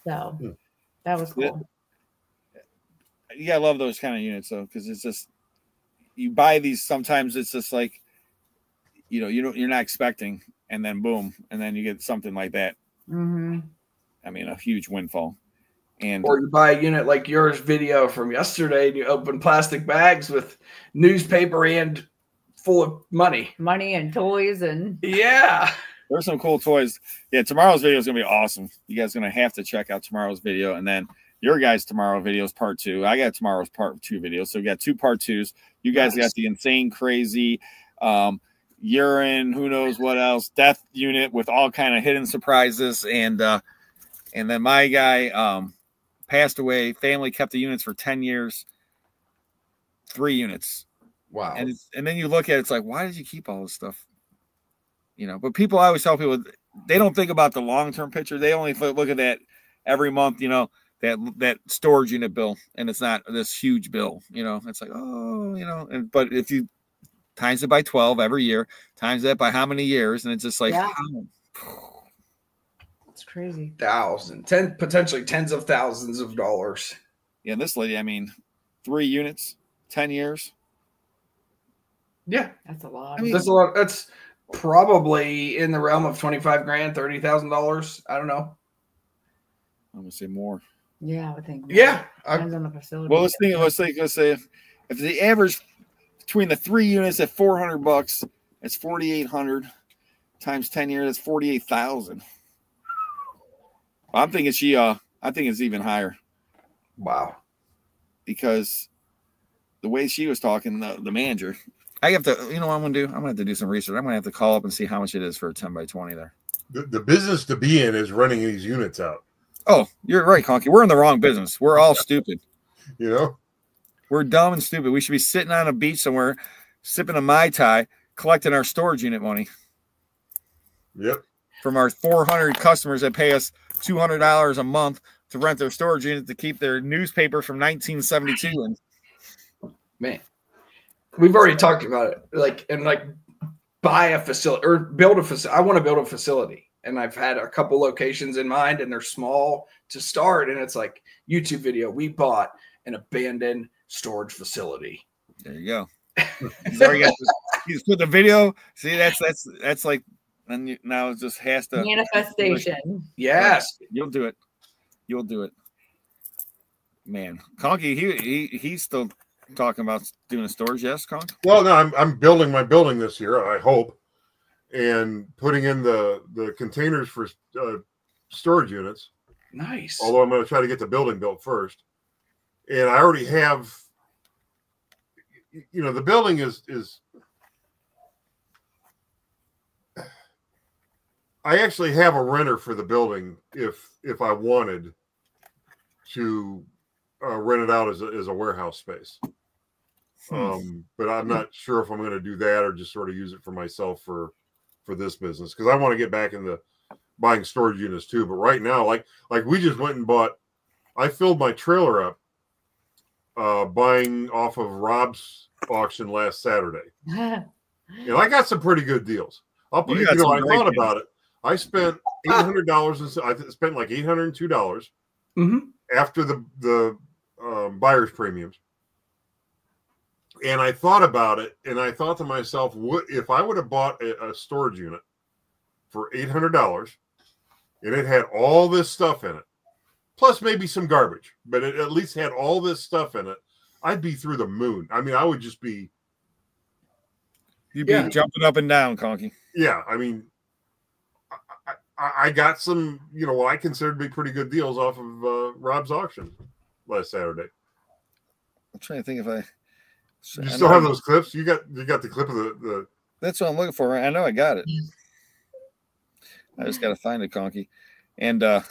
So that was cool. Yeah, I love those kind of units though, because it's just you buy these. Sometimes it's just like you're not expecting, and then boom, and then you get something like that. Mm-hmm. I mean, a huge windfall. Or you buy a unit like yours video from yesterday, and you open plastic bags with newspaper and full of money and toys, and there's some cool toys. Yeah, tomorrow's video is gonna be awesome. You guys are gonna have to check out tomorrow's video, and then your guys' tomorrow video is part 2. I got tomorrow's part 2 video. So we got 2 part 2s. You guys got the insane, crazy, urine, who knows what else, death unit with all kind of hidden surprises. And then my guy passed away. Family kept the units for 10 years. 3 units. Wow. And then you look at it, it's like, why did you keep all this stuff? But I always tell people, they don't think about the long-term picture. They only look at that every month, that storage unit bill, and it's not this huge bill, it's like, but if you times it by 12 every year, times that by how many years, and it's just like, it's crazy. Potentially tens of thousands of dollars. Yeah, this lady, I mean, 3 units, 10 years. Yeah, that's a lot. That's a lot. That's probably in the realm of $25,000, $30,000. I don't know. I'm gonna say more. Yeah, I would think. Yeah, depends on the facility. Well, let's say if the average between the 3 units at $400, it's $4,800. times 10 years, that's 48,000. I'm thinking I think it's even higher. Wow. Because the way she was talking, the manager, I have to, you know what I'm going to do? I'm going to have to do some research. I'm going to have to call up and see how much it is for a 10 by 20 there. The business to be in is renting these units out. Oh, you're right, Conky. We're in the wrong business. We're all stupid. You know? We're dumb and stupid. We should be sitting on a beach somewhere, sipping a Mai Tai, collecting our storage unit money. Yep. From our 400 customers that pay us $200 a month to rent their storage unit to keep their newspaper from 1972 in. Man, we've already talked about it. Buy a facility or build a facility. I want to build a facility, and I've had a couple locations in mind, and they're small to start. And it's like YouTube video. We bought an abandoned storage facility. There you go. He's put the video. See, that's like, and now it just has to manifestation. Yes, you'll do it. You'll do it, man. Conky, he's still talking about doing a storage. Yes, Conky. Well, no, I'm building my building this year, I hope, and putting in the containers for storage units. Nice. Although I'm going to try to get the building built first, and I already have. You know, the building is. I actually have a renter for the building if I wanted to rent it out as a warehouse space. But I'm not sure if I'm going to do that or just sort of use it for myself for this business, because I want to get back into buying storage units too. But right now, like we just went and bought. I filled my trailer up buying off of Rob's auction last Saturday, and I got some pretty good deals. I'll put, I thought about it. I spent $800. I spent like $802 after the buyer's premiums. And I thought about it, and I thought to myself, if I would have bought a storage unit for $800 and it had all this stuff in it, plus maybe some garbage, but it at least had all this stuff in it, I'd be through the moon. I mean, I would just be. You'd be jumping up and down, Conky. Yeah, I mean, I got some, what I consider to be pretty good deals off of Rob's auction last Saturday. I'm trying to think if I. You still have those clips? You got the clip of the. That's what I'm looking for. I know I got it. I just got to find it, Conky. And I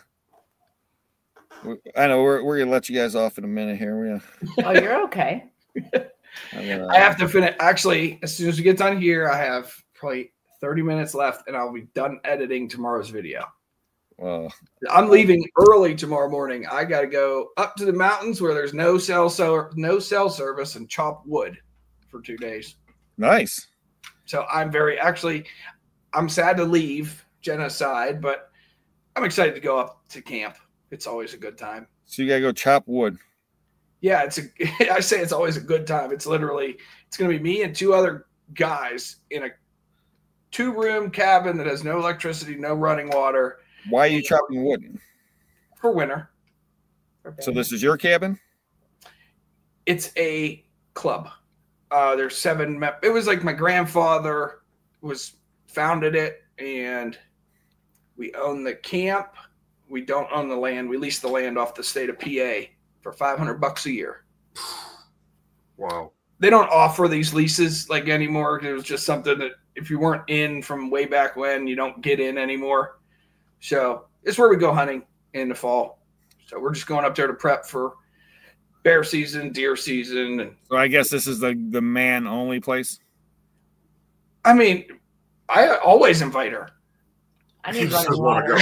know we're gonna let you guys off in a minute here. Oh, you're okay. I have to finish. Actually, as soon as we get done here, I have probably 30 minutes left, and I'll be done editing tomorrow's video. Well, I'm leaving early tomorrow morning. I got to go up to the mountains where there's no cell service and chop wood for 2 days. Nice. So I'm I'm sad to leave Jenna's side, but I'm excited to go up to camp. It's always a good time. So you got to go chop wood. Yeah, I say it's always a good time. It's going to be me and two other guys in a 2-room cabin that has no electricity, no running water. Why are you chopping wood? For winter. So this is your cabin? It's a club. There's 7. It was like my grandfather founded it, and we own the camp. We don't own the land. We lease the land off the state of PA for $500 a year. Wow. They don't offer these leases like anymore. It was just something that if you weren't in from way back when, you don't get in anymore. So it's where we go hunting in the fall. So we're just going up there to prep for bear season, deer season. And so I guess this is the man only place. I mean, I always invite her. I need running water.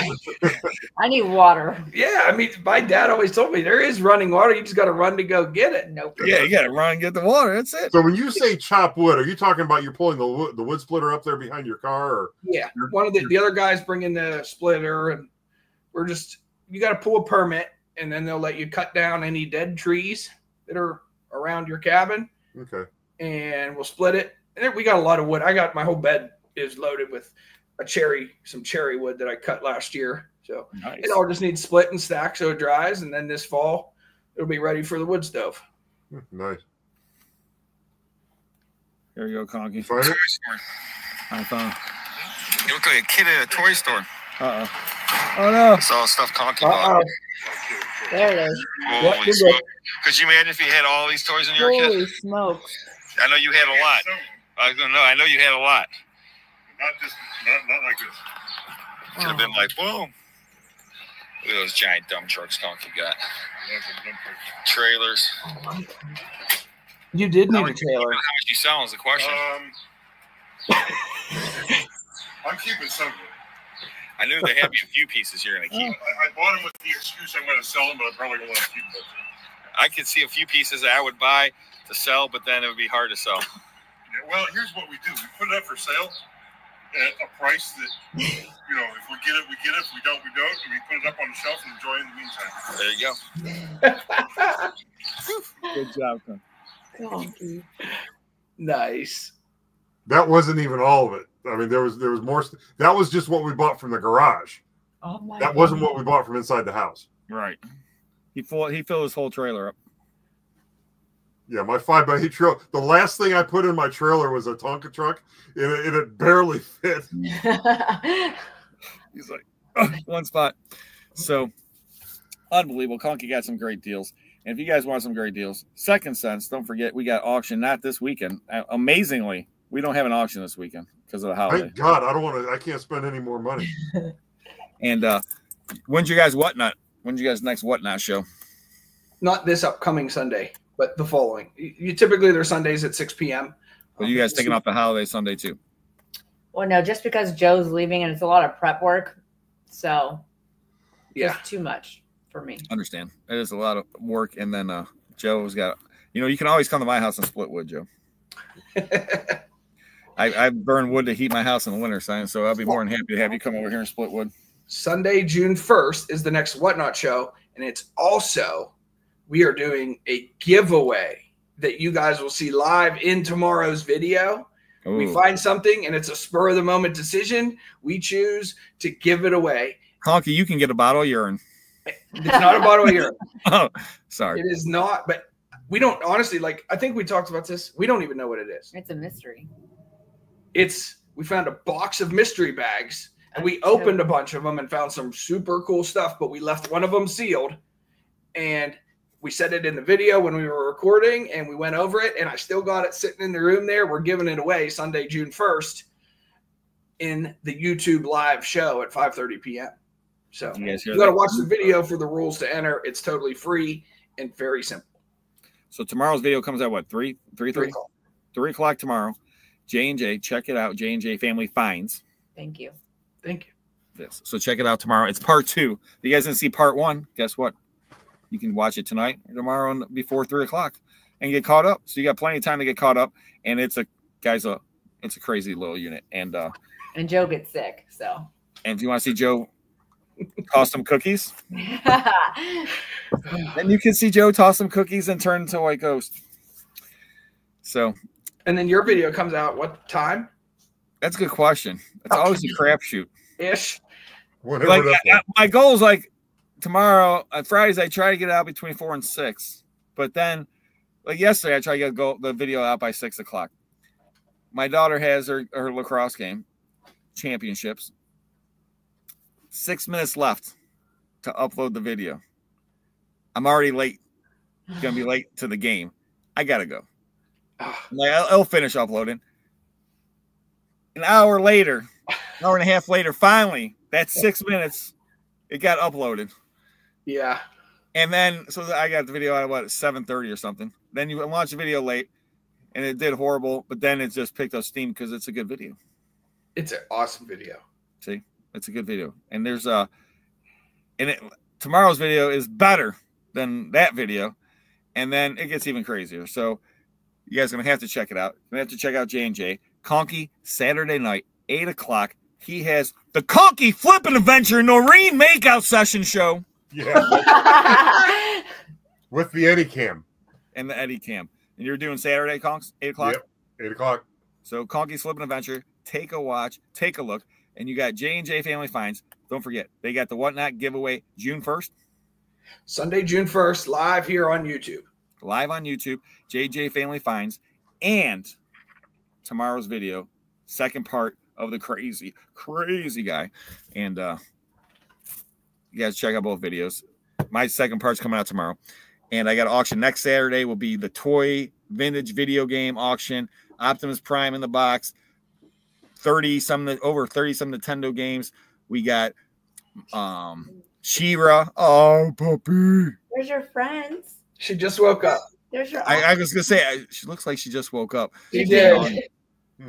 I need water. Yeah, I mean, my dad always told me there is running water. You just got to run to go get it. Nope. Yeah, you got to run and get the water. That's it. So when you say chop wood, are you talking about you're pulling the wood splitter up there behind your car? Or yeah, one of the other guys bringing the splitter, and you got to pull a permit, and then they'll let you cut down any dead trees that are around your cabin. Okay. And we'll split it. And we got a lot of wood. My whole bed is loaded with some cherry wood that I cut last year. So nice. It all just needs split and stack so it dries, and then this fall it'll be ready for the wood stove. Nice. There you go, Conky. Find it? I found. You look like a kid at a toy store. Oh no! Saw stuff Conky bought. There it is. Holy smoke! Could you imagine if you had all these toys in your kid? Holy smokes! I know you had a lot. I know you had a lot. Not like this. Could have been like, boom. Look at those giant dump trucks Conky got. Trailers. You did need a trailer. How much you selling is the question. I'm keeping some of it. I knew they had me a few pieces you're going to keep. I bought them with the excuse I'm going to sell them, but I'm probably going to keep them. I could see a few pieces that I would buy to sell, but then it would be hard to sell. Yeah, well, here's what we do. We put it up for sale at a price that, if we get it, we get it. If we don't, we don't. And we put it up on the shelf and enjoy it in the meantime. There you go. Good job, Conky. Nice. That wasn't even all of it. I mean, there was more. That was just what we bought from the garage. Oh my! That wasn't what we bought from inside the house. Right. He filled his whole trailer up. Yeah, my 5x8 trailer. The last thing I put in my trailer was a Tonka truck, and it barely fit. He's like, one spot. So, unbelievable. Conky got some great deals. And if you guys want some great deals, Second Sense, don't forget, we got auction not this weekend. Amazingly, we don't have an auction this weekend because of the holiday. Thank God, I can't spend any more money. And when's your guys' Whatnot? When's your guys' next Whatnot show? Not this upcoming Sunday, but the following. You typically, they're Sundays at 6 p.m. But you guys taking off the holiday Sunday too? Well, no, just because Joe's leaving and it's a lot of prep work. So, yeah, too much for me. Understand. It is a lot of work. And then Joe's got, you can always come to my house and split wood, Joe. I burn wood to heat my house in the winter, so I'll be more than happy to have you come over here and split wood. Sunday, June 1st is the next Whatnot show. And it's also, we are doing a giveaway that you guys will see live in tomorrow's video. Ooh. We find something and it's a spur of the moment decision. We choose to give it away. Conky, you can get a bottle of urine. It's not a bottle of urine. Oh, sorry. It is not, but we don't honestly, I think we talked about this. We don't even know what it is. It's a mystery. We found a box of mystery bags and we opened a bunch of them and found some super cool stuff, but we left one of them sealed and we said it in the video when we were recording and we went over it and I still got it sitting in the room there. We're giving it away Sunday, June 1st in the YouTube live show at 5:30 p.m. So you got to watch the video for the rules to enter. It's totally free and very simple. So tomorrow's video comes out what, 3 o'clock tomorrow. J&J, check it out. J&J Family Finds. Thank you. Thank you. Yes. So check it out tomorrow. It's part 2. If you guys didn't see part 1, guess what? You can watch it tonight or tomorrow before 3 o'clock and get caught up. So you got plenty of time to get caught up. And it's a crazy little unit. And Joe gets sick. So. And if you want to see Joe toss some cookies, then you can see Joe toss some cookies and turn into a white ghost. So. And then your video comes out what time? That's a good question. It's always a crapshoot. Ish. My goal is tomorrow, on Fridays, I try to get it out between 4 and 6. But then, yesterday, I try to get the video out by 6 o'clock. My daughter has her lacrosse game, championships. 6 minutes left to upload the video. I'm already late. Going to be late to the game. I got to go. I'll finish uploading. An hour later, an hour and a half later, finally, that's 6 minutes. It got uploaded. Yeah. And then, so I got the video out at 7:30 or something. Then you launch the video late, and it did horrible. But then it just picked up steam because it's a good video. It's an awesome video. See, it's a good video. And there's tomorrow's video is better than that video. And then it gets even crazier. So you guys are going to have to check it out. You're going to have to check out J&J. Conky, Saturday night, 8 o'clock. He has the Conky Flippin' Adventure Noreen Makeout Session show. Yeah. With the Eddie Cam. And the Eddie Cam. And you're doing Saturday, Conks, 8 o'clock? Yep, 8 o'clock. So Conky's Flippin' Adventure. Take a watch. Take a look. And you got J&J Family Finds. Don't forget, they got the Whatnot giveaway June 1st. Sunday, June 1st, live here on YouTube. Live on YouTube, J&J Family Finds. And tomorrow's video, second part of the crazy guy. And you guys check out both videos. My second part's coming out tomorrow. And I got an auction next Saturday will be the toy vintage video game auction. Optimus Prime in the box. Over 30 some Nintendo games. We got She-Ra. Oh, puppy. There's your friends. She just woke up. There's your I was gonna say she looks like she just woke up. She did.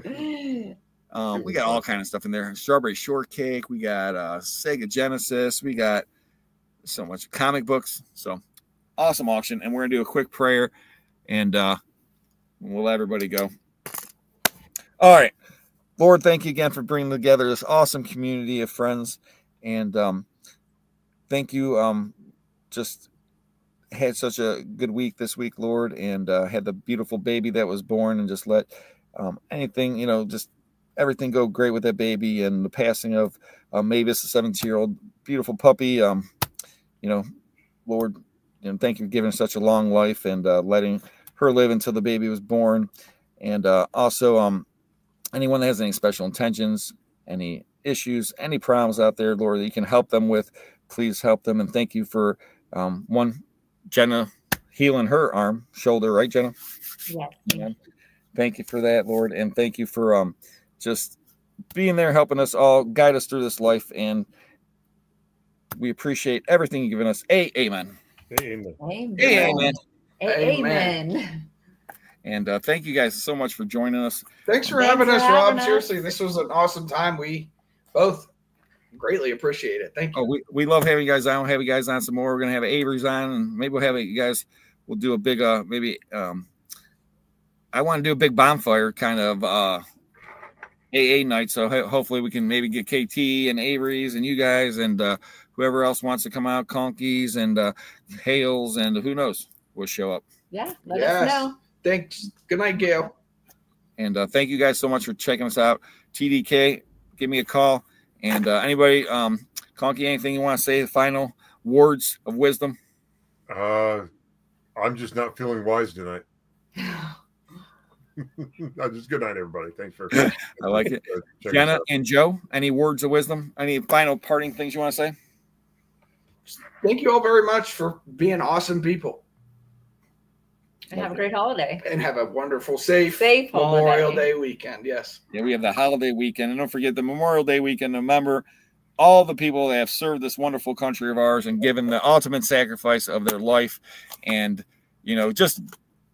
We got all kind of stuff in there. Strawberry shortcake. We got Sega Genesis. We got so much comic books. So awesome auction. And we're gonna do a quick prayer, and we'll let everybody go. All right, Lord, thank you again for bringing together this awesome community of friends, and thank you. Just had such a good week this week, Lord, and had the beautiful baby that was born, and just let anything, just everything go great with that baby. And the passing of Mavis, a 17-year-old beautiful puppy, Lord, thank you for giving her such a long life and letting her live until the baby was born. And also anyone that has any special intentions, any issues, any problems out there, Lord, that you can help them with, please help them. And thank you for Jenna healing her shoulder, right, Jenna? Yes. Yeah. Thank you for that, Lord. And thank you for just being there, helping us all, guide us through this life. And we appreciate everything you've given us. Amen. Amen. Amen. Amen. Amen. And thank you guys so much for joining us. Thanks for having us, Rob. Seriously, this was an awesome time. We both greatly appreciate it. Thank you. Oh, we love having you guys on. We'll have you guys on some more. We're gonna have Avery's on, and maybe we'll have you guys. We'll do a big I want to do a big bonfire kind of AA night. So hopefully we can maybe get KT and Avery's and you guys and whoever else wants to come out, Conkies and Hales, and who knows, we'll show up. Yeah, let us know. Thanks. Good night, Gail. And thank you guys so much for checking us out. TDK, give me a call. And anybody, Conky, anything you want to say? The final words of wisdom? I'm just not feeling wise tonight. Just good night, everybody. Thanks for. I like it. Jenna and Joe, any words of wisdom? Any final parting things you want to say? Thank you all very much for being awesome people. And have a great holiday. And have a wonderful, safe holiday. Memorial Day weekend. Yes. Yeah, we have the holiday weekend. And don't forget the Memorial Day weekend. Remember all the people that have served this wonderful country of ours and given the ultimate sacrifice of their life. And, just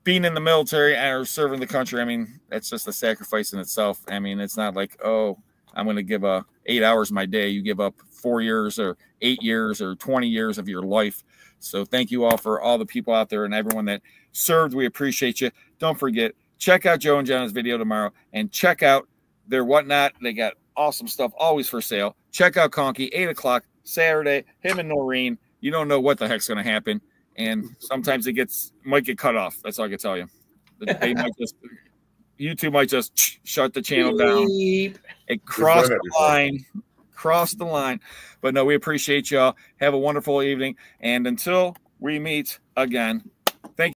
being in the military or serving the country, I mean, that's just a sacrifice in itself. I mean, it's not like, oh, I'm going to give 8 hours of my day. You give up 4 years or 8 years or 20 years of your life. So thank you all for all the people out there and everyone that served. We appreciate you. Don't forget, check out Joe and Jenna's video tomorrow and check out their Whatnot. They got awesome stuff always for sale. Check out Conky, 8 o'clock Saturday, him and Noreen. You don't know what the heck's going to happen. And sometimes might get cut off. That's all I can tell you. YouTube might just shut the channel down. It crossed the line. But no, we appreciate y'all. Have a wonderful evening. And until we meet again,